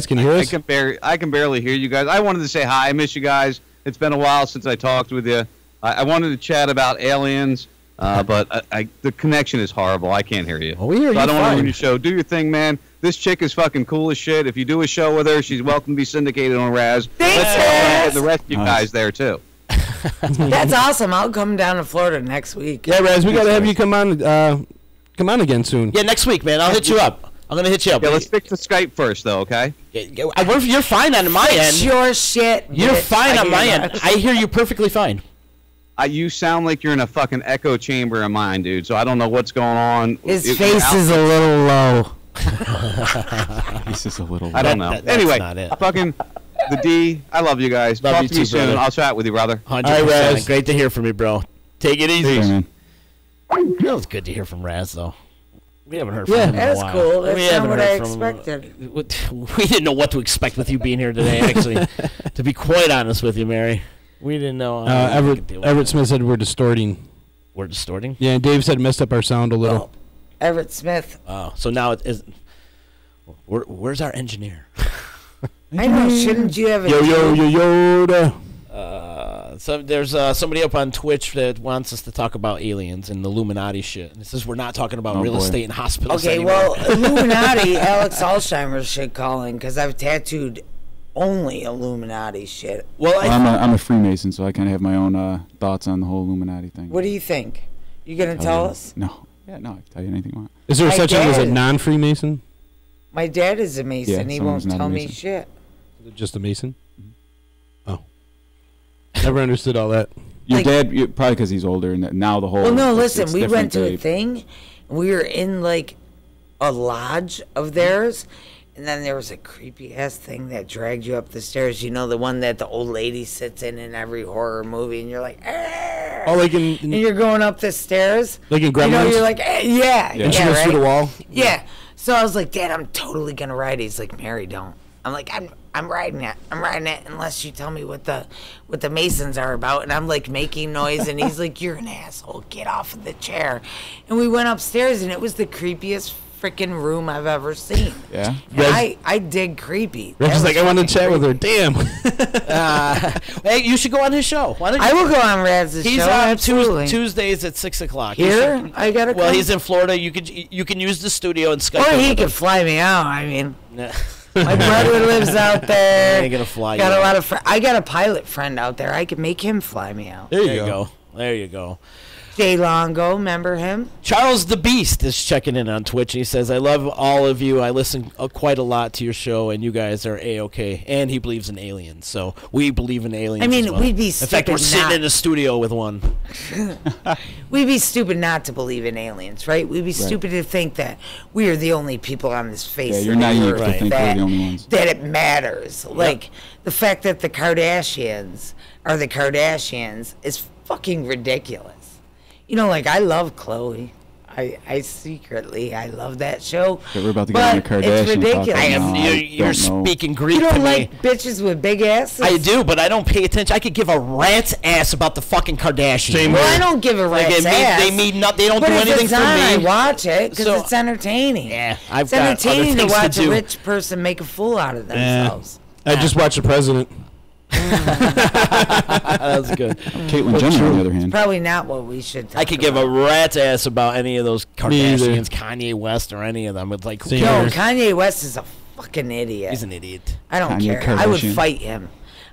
can you hear us? I can barely hear you guys. I wanted to say hi. I miss you guys. It's been a while since I talked with you. I wanted to chat about aliens, but the connection is horrible. I can't hear you. Oh, we hear you I don't want to fine. ruin your show. Do your thing, man. This chick is fucking cool as shit. If you do a show with her, she's welcome to be syndicated on Raz. Thanks, And the Raz. rest of you guys there, too. That's awesome. I'll come down to Florida next week. Yeah, Raz, we gotta have you come on again soon. Yeah, next week, man. I'll hit you up. I'm gonna hit you up. Yeah, let's fix the Skype first, though, okay? You're fine on my end. Fix your shit. You're bitch. fine I on my hear end. that. I hear you perfectly fine. You sound like you're in a fucking echo chamber of mine, dude, so I don't know what's going on. His face is a little low. This is a little. I don't know. That's Anyway, not it. fucking the D, I love you guys. Love Talk you to me too, soon. brother. I'll chat with you, brother. 100%. All right, Raz. Great to hear from you, bro. Take it easy. Hey, man. It was good to hear from Raz, though. We haven't heard from him in a That's while. cool. That's We not haven't what heard I from him. expected. We didn't know what to expect with you being here today, actually. To be quite honest with you, Mary. We didn't know. how we could deal with Everett it. Smith said we're distorting. We're distorting? Yeah, and Dave said messed up our sound a little. Everett Smith. Oh, so now it is. Where's our engineer? I know. Shouldn't you have a Yo, Yoda. So there's somebody up on Twitch that wants us to talk about aliens and the Illuminati shit. And it says we're not talking about real boy. estate and hospitals Okay, anymore. well, Illuminati, Alex Alzheimer's should call in because I've tattooed only Illuminati shit. Well, I'm a Freemason, so I kind of have my own thoughts on the whole Illuminati thing. What do you think? You gonna tell us? No. Yeah, no. I can tell you anything you want. Is there My such thing as a dad- non-Freemason? My dad is a Mason. Yeah, he someone's won't not a tell me Mason. shit. Just a Mason? Oh. Never understood all that. Your Like- dad, probably because he's older, and now the whole. Well, no, it's- listen. it's We went to different. a thing. And we were in like a lodge of theirs, and then there was a creepy ass thing that dragged you up the stairs. You know, the one that the old lady sits in every horror movie, and you're like, "Arr!" Oh, like and in you're going up the stairs. like in You know, Gremlins? you're like, yeah, Yeah. and she yeah, goes right? through the wall? Yeah. So I was like, Dad, I'm totally gonna ride it. He's like, Mary, don't. I'm like, I'm riding it. I'm riding it unless you tell me what the Masons are about. And I'm like making noise, and he's like, you're an asshole. Get off of the chair. And we went upstairs, and it was the creepiest freaking room I've ever seen. Yeah. And I dig creepy. Reg is That like, was I want to fucking chat with her. creepy. Damn. hey, you should go on his show. Why don't you? I will go on Raz's He's show. on Absolutely. Tuesdays at 6:00. Here? I gotta Well, come? he's in Florida. You can use the studio and Skype. Or him he with could him. fly me out. I mean, Nah. my brother lives out there. He ain't gonna fly Got you a out. lot of. I got a pilot friend out there. I could make him fly me out. There you There you go. go. There you go. Jay Longo, remember him? Charles the Beast is checking in on Twitch. He says, I love all of you. I listen quite a lot to your show, and you guys are A-OK. And he believes in aliens. So we believe in aliens I mean, as well. we'd be In fact, we're stupid sitting not- in a studio with one. We'd be stupid not to believe in aliens, right? We'd be stupid to think that we are the only people on this face. Yeah, you're of the naive earth to think that, we're the only ones. That it matters. Like, the fact that the Kardashians are the Kardashians is fucking ridiculous. You know, like, I love Chloe. I secretly, I love that show. Yeah, we're about to get on the But it's Kardashian talk ridiculous. right now. You're don't know. speaking Greek You to don't me. like bitches with big asses? I do, but I don't pay attention. I could give a rat's ass about the fucking Kardashians. Well, I don't give a rat's ass. They mean not. They don't But do if anything it's for on, I me. watch it because So- it's entertaining. Yeah, I've It's got other entertaining to things watch to a do. rich person make a fool out of themselves. I just watched the president. That's good. Caitlyn Jenner, on the other hand. Probably not what we should talk I could give a about. rat's ass about any of those Me either. Kardashians, Kanye West, or any of them. It's like, who Same No, cares? here. Kanye West is a fucking idiot. He's an idiot. I don't Kanye care. I would Kardashian. fight him.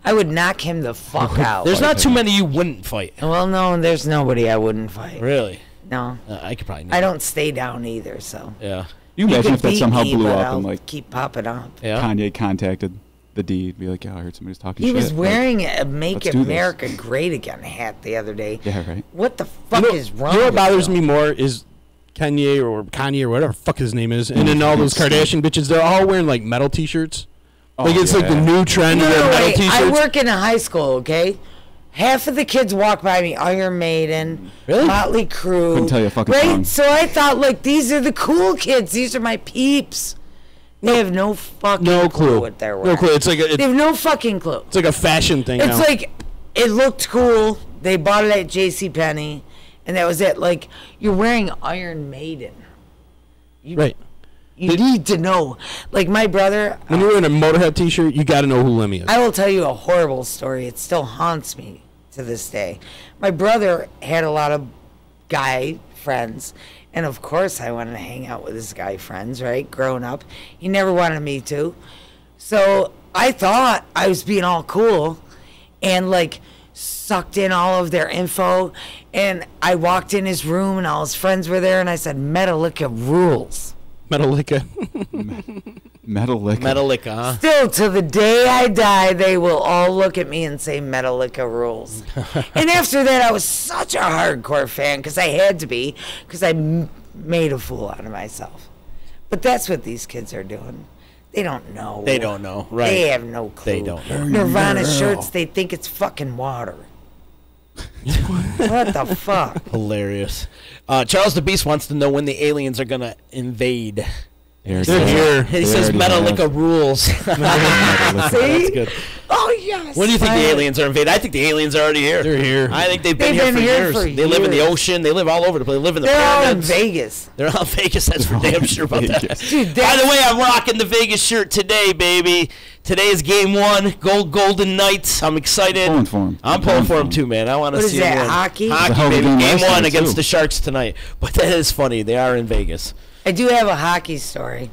I would knock him the fuck out. There's not too many you wouldn't fight. Well, no, there's nobody I wouldn't fight. Really? No. I could probably. I don't stay down either, so. Yeah. You imagine could if that beat somehow me, blew but up I'll and like keep popping up. Yeah. Kanye contacted the D, be like, yeah, I heard somebody's talking He shit. was wearing a "Make let's do this. America Great Again" hat the other day. Yeah, right. What the fuck is wrong? You know what with bothers you? me more is Kanye or whatever the fuck his name is, and then all those Kardashian bitches. They're all wearing like metal T-shirts. Like it's like the new trend to wear metal T-shirts. I work in a high school, okay? Half of the kids walk by me, Iron Maiden, Motley Crue. Couldn't tell you a fucking right? song. So I thought, like, these are the cool kids. These are my peeps. They have no fucking clue what they're wearing. No clue. It's like they have no fucking clue. It's like a fashion thing It's now. like it looked cool. They bought it at JCPenney, and that was it. Like, you're wearing Iron Maiden. Right. You need to know. Like, my brother. When you're wearing a Motorhead T-shirt, you got to know who Lemmy is. I will tell you a horrible story. It still haunts me to this day. My brother had a lot of guy friends, and of course I wanted to hang out with his guy friends, right? Growing up. He never wanted me to. So I thought I was being all cool and, like, sucked in all of their info. And I walked in his room, and all his friends were there, and I said, Metallica rules. Metallica. Metallica. Metallica, huh? Still, to the day I die, they will all look at me and say Metallica rules. And after that, I was such a hardcore fan, because I had to be, because I made a fool out of myself. But that's what these kids are doing. They don't know. They don't know, right? They have no clue. They don't know. Nirvana shirts, they think it's fucking water. What the fuck? Hilarious. Charles the Beast wants to know when the aliens are going to invade. They're here. He says Metallica rules. See? That's good. Oh, yes. When do you think the aliens are invaded? I think the aliens are already here. They're here. I think they've been here for years. They live in the ocean. They live all over the place. They live in the They're all in pyramids. Vegas. They're all in Vegas. That's for damn sure about that. Dude, By the way, I'm rocking the Vegas shirt today, baby. Today is game one. Golden Knights. I'm excited. Pulling for 'em. I'm pulling for them too, man. I want to What is see them that, win. hockey? Hockey, Hell of a baby. game Game last one night, against too. the Sharks tonight. But that is funny. They are in Vegas. I do have a hockey story.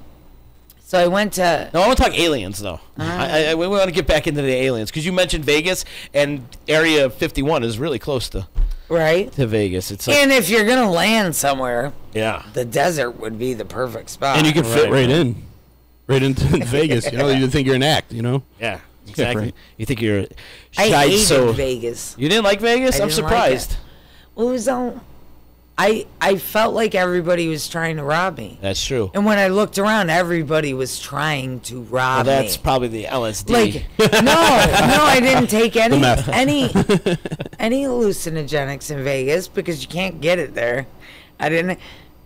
So I went to... No, I want to talk aliens, though. We want to get back into the aliens. Because you mentioned Vegas, and Area 51 is really close to Vegas. It's like, And if you're going to land somewhere, yeah, the desert would be the perfect spot. And you can fit right in. Right into Vegas. You know, you think you're an act, you know? Yeah, exactly. right. You think you're... I hated so Vegas. You didn't like Vegas? I I'm didn't like surprised. it. Well, it was all... I felt like everybody was trying to rob me. That's true. And when I looked around, everybody was trying to rob Well, that's me. probably the LSD. Like, no, I didn't take any meth. any hallucinogenics in Vegas because you can't get it there. I didn't.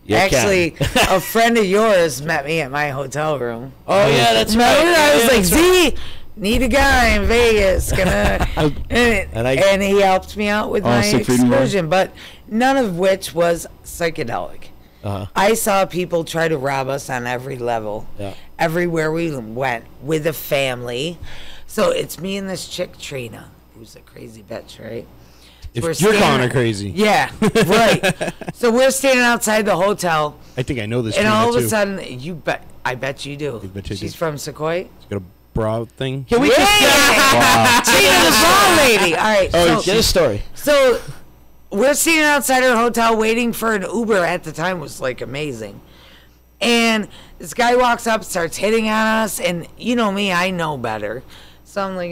You Actually, a friend of yours met me at my hotel room. Oh, yeah, that's Remember? right. I was Yeah, like, that's right. Z, need a guy in Vegas. And he helped me out with my sick freedom guy? excursion, but none of which was psychedelic. I saw people try to rob us on every level, everywhere we went with a family. So it's me and this chick, Trina, who's a crazy bitch, right? If We're you're calling standing- her crazy. Yeah, right. So we're standing outside the hotel, I think I know this. and Trina, all of a too. sudden, I bet you do. I bet you She's do. from Sequoia. She's got a bra thing. Can we Yeah, Trina the ball lady. All right. Oh, so, get a story. So we're sitting outside our hotel waiting for an Uber. At the time was like amazing. And this guy walks up, starts hitting on us, and you know me, I know better. So I'm like,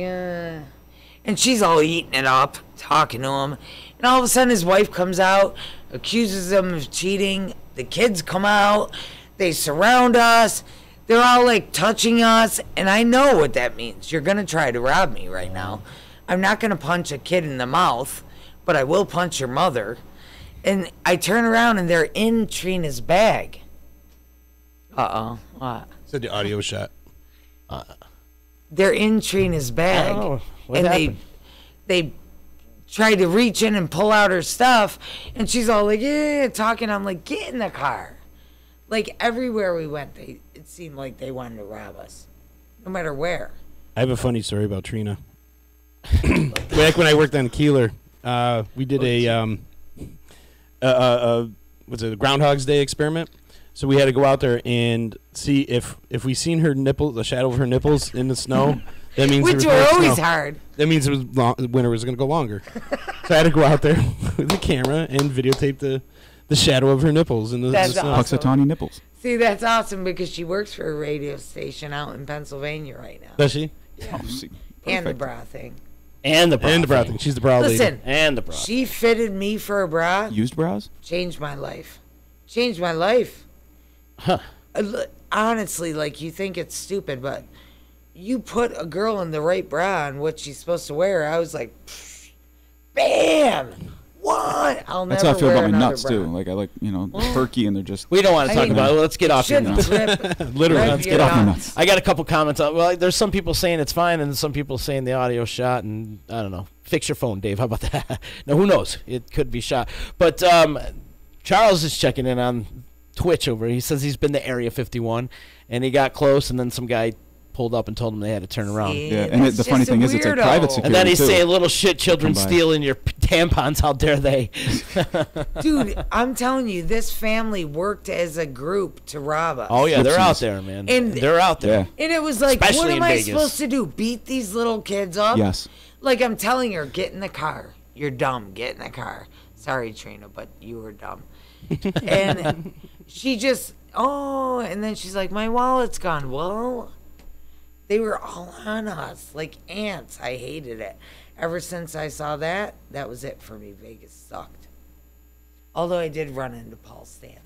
and she's all eating it up, talking to him. And all of a sudden his wife comes out, accuses him of cheating. The kids come out, they surround us. They're all like touching us, and I know what that means. You're gonna try to rob me right now. I'm not gonna punch a kid in the mouth, but I will punch your mother. And I turn around and they're in Trina's bag. What? Said the audio shot. They're in Trina's bag. Oh, what and happened? they tried to reach in and pull out her stuff, and she's all like, yeah, talking. I'm like, get in the car. Like, everywhere we went, it seemed like they wanted to rob us, no matter where. I have a funny story about Trina. Back when I worked on Keeler, we did what's it, a Groundhog's Day experiment. So we had to go out there and see if we seen her nipple, the shadow of her nipples in the snow. That means Which there was were no always snow. hard. That means the winter was going to go longer. So I had to go out there with the camera and videotape the shadow of her nipples and the awesome. Puxatawny nipples. See, that's awesome because she works for a radio station out in Pennsylvania right now. Does she? Yeah. Oh, see. And the bra thing. And the bra thing. She's the bra lady. Listen, and the bra. She fitted me for a bra. Used bras? Changed my life. Changed my life. Huh. Honestly, like, you think it's stupid, but you put a girl in the right bra and what she's supposed to wear. I was like, bam! What? I'll That's never how I feel wear about my another nuts bra. too. Like I like, perky and they're just. We don't want to talk about it. Let's get off your nuts. Literally, let's get off your nuts. I got a couple comments. Well, there's some people saying it's fine, and some people saying the audio shot, and I don't know. Fix your phone, Dave. How about that? No, who knows? It could be shot. But Charles is checking in on Twitch over. He says he's been to Area 51, and he got close, and then some guy pulled up and told him they had to turn around. Yeah, and the funny thing is, it's like private security. And then he's too. saying, "Little shit children stealing your tampons. How dare they?" Dude, I'm telling you, this family worked as a group to rob us. Oh yeah, they're out there, man. And they're out there. And it was like, Especially what in am I Vegas. supposed to do? Beat these little kids up? Yes. Like, I'm telling her, get in the car. You're dumb. Get in the car. Sorry, Trina, but you were dumb. And she just, and then she's like, my wallet's gone. Well, they were all on us like ants. I hated it. Ever since I saw that, that was it for me. Vegas sucked. Although I did run into Paul Stanley.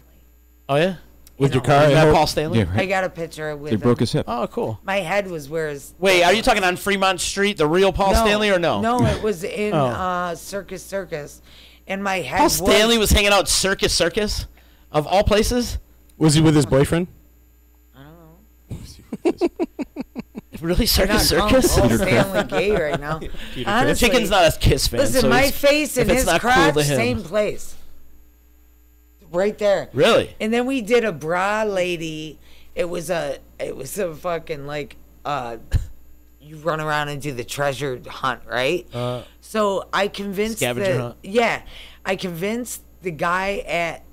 Oh yeah, with your car? You got Paul Stanley? Yeah, right. I got a picture with They him. broke his hip. Oh, cool. My head was where his... Wait, are you talking on Fremont Street, the real Paul Stanley, or no? No, it was in Circus. And my head Paul Stanley was hanging out Circus, of all places. Was he with his boyfriend? I don't know. Really, You're not Circus? calling Paul Stanley gay right now. Honestly, Chicken's not a Kiss fan. Listen, so my he's- face and if it's his not cool crotch, to him. same place. Right there. Really? And then we did a bra lady. It was a fucking like you run around and do the treasure hunt, right? So I convinced Scavenger hunt. Yeah. I convinced the guy at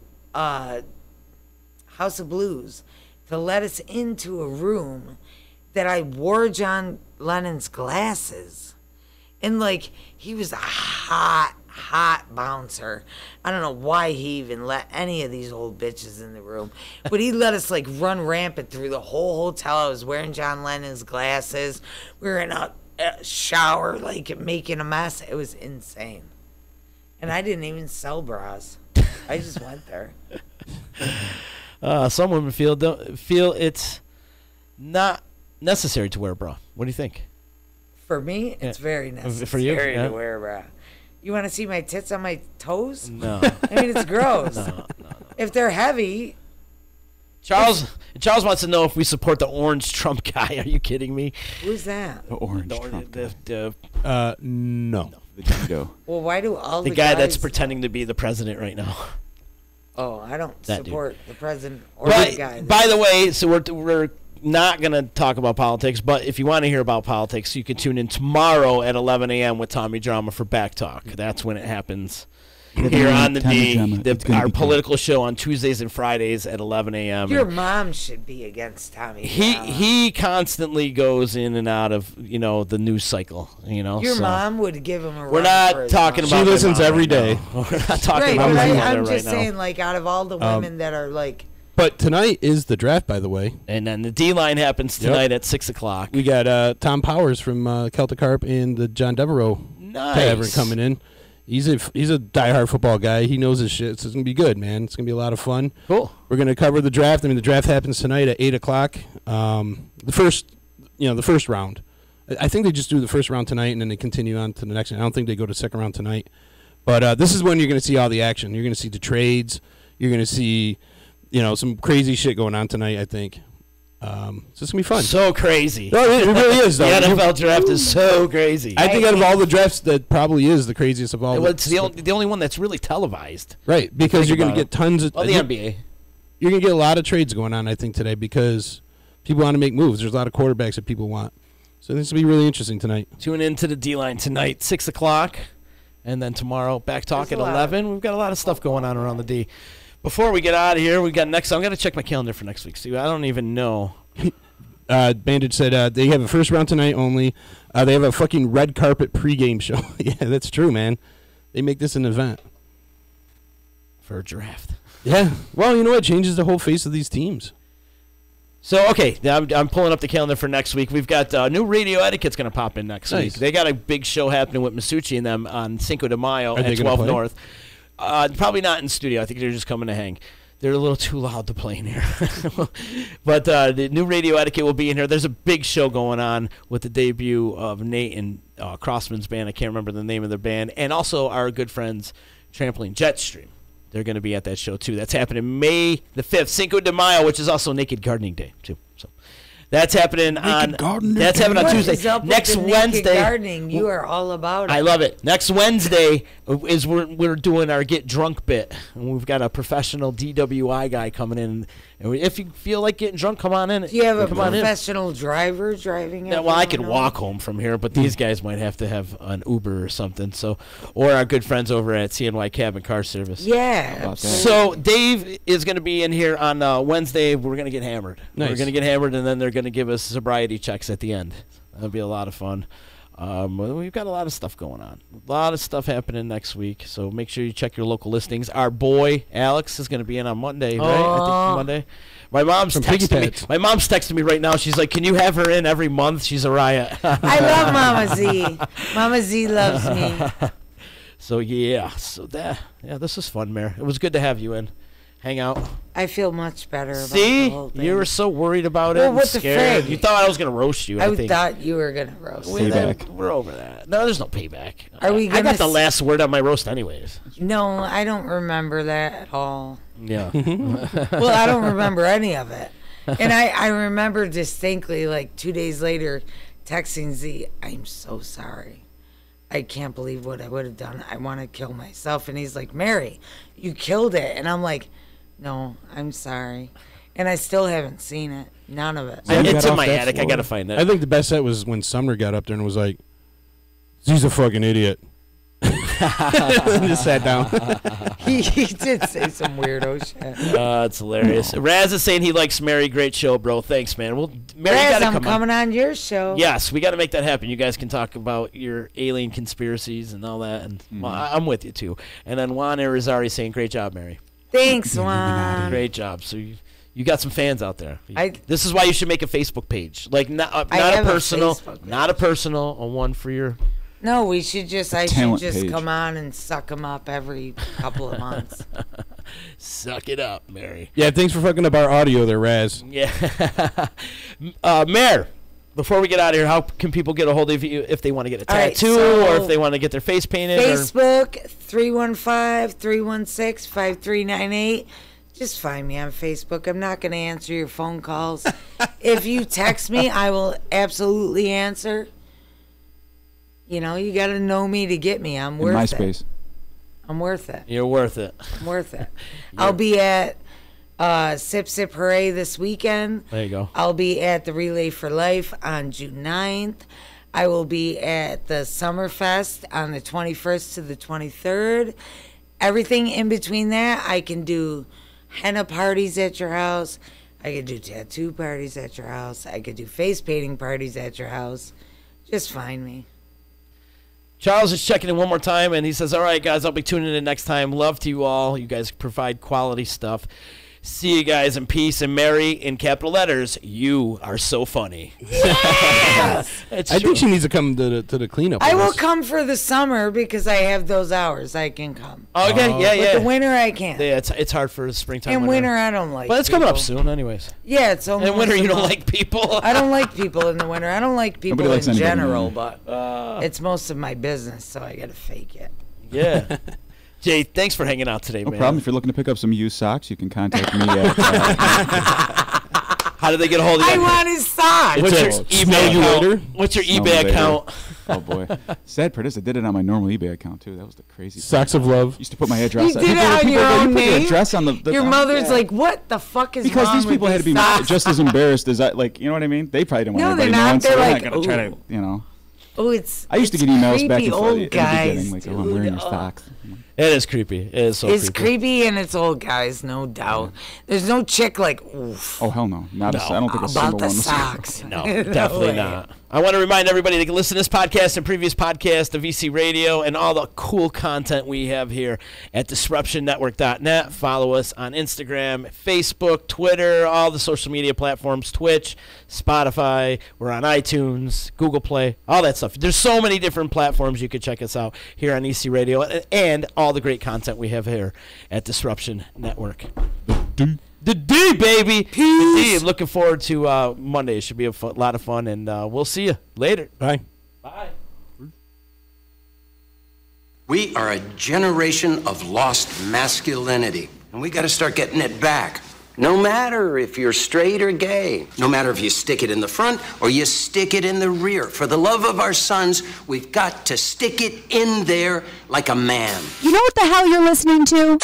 House of Blues to let us into a room that I wore John Lennon's glasses. And like he was a hot bouncer. I don't know why he even let any of these old bitches in the room. But he let us like run rampant through the whole hotel. I was wearing John Lennon's glasses. We were in a shower, like making a mess. It was insane. And I didn't even sell bras. I just went there. Some women feel it's not necessary to wear a bra. What do you think? For me, it's very necessary For you? Yeah. to wear a bra. You want to see my tits on my toes? No. I mean, it's gross. No. If they're heavy. Charles wants to know if we support the orange Trump guy. Are you kidding me? Who's that? The orange Trump guy. No. The Cheeto. Well, why do all The the guy guys... that's pretending to be the president right now. Oh, I don't That dude. support the president or the guy. By the way, so we're not going to talk about politics, but if you want to hear about politics, you can tune in tomorrow at 11 a.m. with Tommy Drama for Back Talk. That's when it happens. Here on the Tommy D, Drama. It's gonna our be political show on Tuesdays and Fridays at 11 a.m. Your mom should be against Tommy. He constantly goes in and out of the news cycle. Your so. mom would give him a We're run not for his talking mom. about. She listens my mom every right day. now. We're not talking Right, about but my mother I'm right just now. saying, like, out of all the women that are like. But tonight is the draft, by the way. And then the D line happens tonight at 6 o'clock. We got Tom Powers from Celtic Harp and the John Devereaux Tavern coming in. He's a diehard football guy. He knows his shit. So it's gonna be good, man. It's gonna be a lot of fun. Cool. We're gonna cover the draft. I mean, the draft happens tonight at 8 o'clock. The first round. I think they just do the first round tonight and then they continue on to the next one. I don't think they go to second round tonight. But this is when you're gonna see all the action. You're gonna see the trades. You're gonna see, some crazy shit going on tonight. I think. So it's gonna be fun. So crazy. No, it really is. The Though. NFL draft is so crazy. I think out of all the drafts, that probably is the craziest of all. Well, it's the only one that's really televised. Right, because you're going to get tons of. Well, the NBA. You're going to get a lot of trades going on, I think, today because people want to make moves. There's a lot of quarterbacks that people want. So this will be really interesting tonight. Tune into the D-Line tonight, 6 o'clock. And then tomorrow, Back Talk at 11. We've got a lot of stuff going on around the D. Before we get out of here, we got next. I'm going to check my calendar for next week. See, I don't even know Bandage said they have a first round tonight only. They have a fucking red carpet pregame show. Yeah, that's true, man. They make this an event. For a draft. Yeah. Well, you know what? It changes the whole face of these teams. So, okay, I'm pulling up the calendar for next week. We've got new Radio Etiquette's going to pop in next week. They got a big show happening with Masucci and them on Cinco de Mayo at 12 North. Probably not in studio. I think they're just coming to hang. They're a little too loud to play in here. But the new Radio Etiquette will be in here. There's a big show going on with the debut of Nate and Crossman's band. I can't remember the name of their band. And also our good friends, Trampoline Jetstream. They're going to be at that show, too. That's happening May the 5th, Cinco de Mayo, which is also Naked Gardening Day, too. So that's happening That's happening on Tuesday. Next Wednesday. Gardening, you are all about it. I love it. Next Wednesday is we're doing our Get Drunk bit. And we've got a professional DWI guy coming in. And if you feel like getting drunk, come on in. Do you have a professional driver driving? Yeah, well, I could walk home from here, but these guys might have to have an Uber or something. So, or our good friends over at CNY Cab and Car Service. Yeah. So Dave is going to be in here on Wednesday. We're going to get hammered. Nice. We're going to get hammered, and then they're going to give us sobriety checks at the end. That'll be a lot of fun. We've got a lot of stuff going on. A lot of stuff happening next week. So make sure you check your local listings. Our boy Alex is going to be in on Monday, right? I think Monday. My mom's texting me right now. She's like, "Can you have her in every month? She's a riot." I love Mama Z. Mama Z loves me. So this was fun, Mare. It was good to have you in. Hang out. I feel much better about the whole thing. You were so worried about it. Well, and what the scared. frig? You thought I was going to roast you. I think. Thought you were going to roast me. Payback. We're over that. No, there's no payback. Are we? I got the last word on my roast, anyways. No, I don't remember that at all. Yeah. Well, I don't remember any of it, and I remember distinctly, like 2 days later, texting Z, "I'm so sorry. I can't believe what I would have done. I want to kill myself." And he's like, "Mary, you killed it," and I'm like, "No, I'm sorry." And I still haven't seen it. None of it. It's in my attic. I got to find that. I think the best set was when Summer got up there and was like, "He's a fucking idiot." And just sat down. He did say some weirdo shit. It's hilarious. Raz is saying he likes Mary. Great show, bro. Thanks, man. Well, Mary, Raz, gotta I'm come coming on your show. Yes, we got to make that happen. You guys can talk about your alien conspiracies and all that. And well, I'm with you, too. And then Juan Irizarry saying, "Great job, Mary." Thanks, Juan. Great job. So you got some fans out there. This is why you should make a Facebook page. Like, not a personal, a one for your... No, I should just page. come on and suck them up every couple of months. Suck it up, Mary. Yeah, thanks for fucking up our audio there, Raz. Yeah. Mare, before we get out of here, how can people get a hold of you if they want to get a tattoo or if they want to get their face painted? Facebook, 315-316-5398. Just find me on Facebook. I'm not going to answer your phone calls. If you text me, I will absolutely answer. You know, you got to know me to get me. I'm worth it. MySpace. I'm worth it. You're worth it. I'm worth it. I'll be at Sip Sip Hooray this weekend. There you go. I'll be at the Relay for Life on June 9th. I will be at the Summerfest on the 21st to the 23rd. Everything in between that, I can do henna parties at your house. I could do tattoo parties at your house. I could do face painting parties at your house. Just find me. Charles is checking in one more time, and he says, "All right, guys, I'll be tuning in next time. Love to you all. You guys provide quality stuff. See you guys in peace." And Mary, in capital letters, you are so funny. Yes! I think she needs to come to the cleanup. I will come for the summer because I have those hours. I can come. Okay, yeah. With the winter, I can't. Yeah, it's hard for springtime. In winter, I don't like But it's coming up soon, anyways. Yeah, it's only in winter, you don't like people? I don't like people in the winter. I don't like people in general, but Oh. it's most of my business, so I got to fake it. Yeah. Jay, thanks for hanging out today, No man. problem. If you're looking to pick up some used socks, you can contact me at... How do they get a hold of you? I want his socks. What's your eBay account? What's your eBay account? Oh, boy. Sad part is I did it on my normal eBay account, too. That was the crazy Socks part. of Love. Used to put my address You did it on your own name? address on the Your mother's like, what the fuck is because wrong these people with had to be socks? just as embarrassed as I, like, you know what I mean? They probably didn't want No, anybody they're not. knowing, so They're they're like, not going to try to, you know. Oh, it's I used to it's get emails back creepy and forth old in the guys, beginning, like, oh, I'm wearing your dude. socks. It is creepy. It is so It's creepy. creepy and it's old, guys, no doubt. There's no chick like, oof. Oh, hell no. I don't think a About single the one. socks. No, definitely not. I want to remind everybody to listen to this podcast and previous podcasts of VC Radio and all the cool content we have here at DisruptionNetwork.net. Follow us on Instagram, Facebook, Twitter, all the social media platforms, Twitch, Spotify. We're on iTunes, Google Play, all that stuff. There's so many different platforms you can check us out here on EC Radio and all the great content we have here at Disruption Network. The D, baby. Peace. The D. Looking forward to Monday. It should be a lot of fun, and we'll see you later. Bye. Bye. We are a generation of lost masculinity, and we got to start getting it back. No matter if you're straight or gay, no matter if you stick it in the front or you stick it in the rear. For the love of our sons, we've got to stick it in there like a man. You know what the hell you're listening to?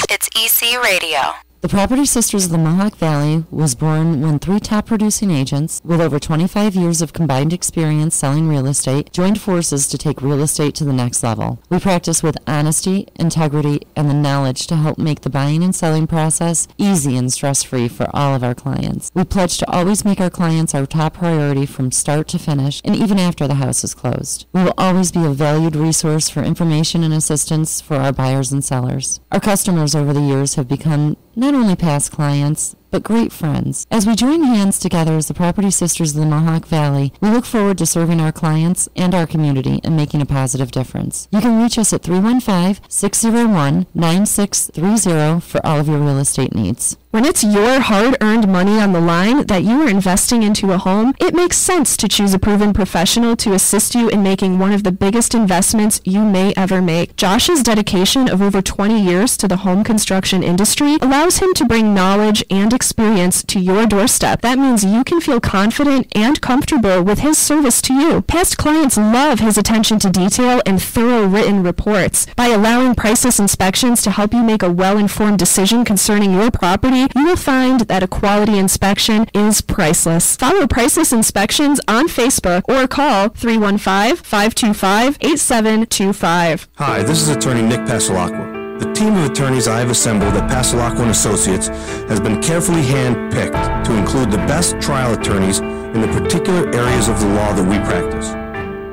It's EC Radio. The Property Sisters of the Mohawk Valley was born when 3 top producing agents with over 25 years of combined experience selling real estate joined forces to take real estate to the next level. We practice with honesty, integrity, and the knowledge to help make the buying and selling process easy and stress-free for all of our clients. We pledge to always make our clients our top priority from start to finish and even after the house is closed. We will always be a valued resource for information and assistance for our buyers and sellers. Our customers over the years have become not only past clients, but great friends. As we join hands together as the Property Sisters of the Mohawk Valley, we look forward to serving our clients and our community and making a positive difference. You can reach us at 315-601-9630 for all of your real estate needs. When it's your hard-earned money on the line that you are investing into a home, it makes sense to choose a proven professional to assist you in making one of the biggest investments you may ever make. Josh's dedication of over 20 years to the home construction industry allows him to bring knowledge and experience to your doorstep. That means you can feel confident and comfortable with his service to you. Past clients love his attention to detail and thorough written reports. By allowing Priceless Inspections to help you make a well-informed decision concerning your property, you will find that a quality inspection is priceless. Follow Priceless Inspections on Facebook or call 315-525-8725. Hi, this is attorney Nick Pasalacqua. The team of attorneys I have assembled at Pasalacqua & Associates has been carefully hand-picked to include the best trial attorneys in the particular areas of the law that we practice.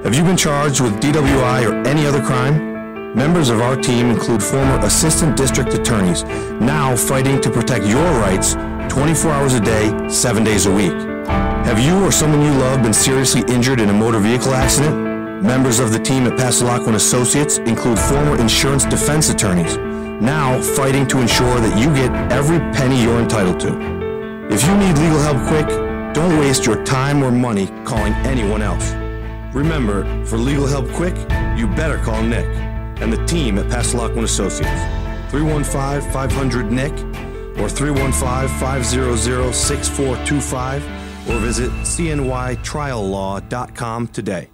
Have you been charged with DWI or any other crime? Members of our team include former assistant district attorneys, now fighting to protect your rights 24 hours a day, 7 days a week. Have you or someone you love been seriously injured in a motor vehicle accident? Members of the team at Pasalacqua & Associates include former insurance defense attorneys, now fighting to ensure that you get every penny you're entitled to. If you need legal help quick, don't waste your time or money calling anyone else. Remember, for legal help quick, you better call Nick and the team at Pasalacqua & Associates. 315-500-NICK or 315-500-6425 or visit cnytriallaw.com today.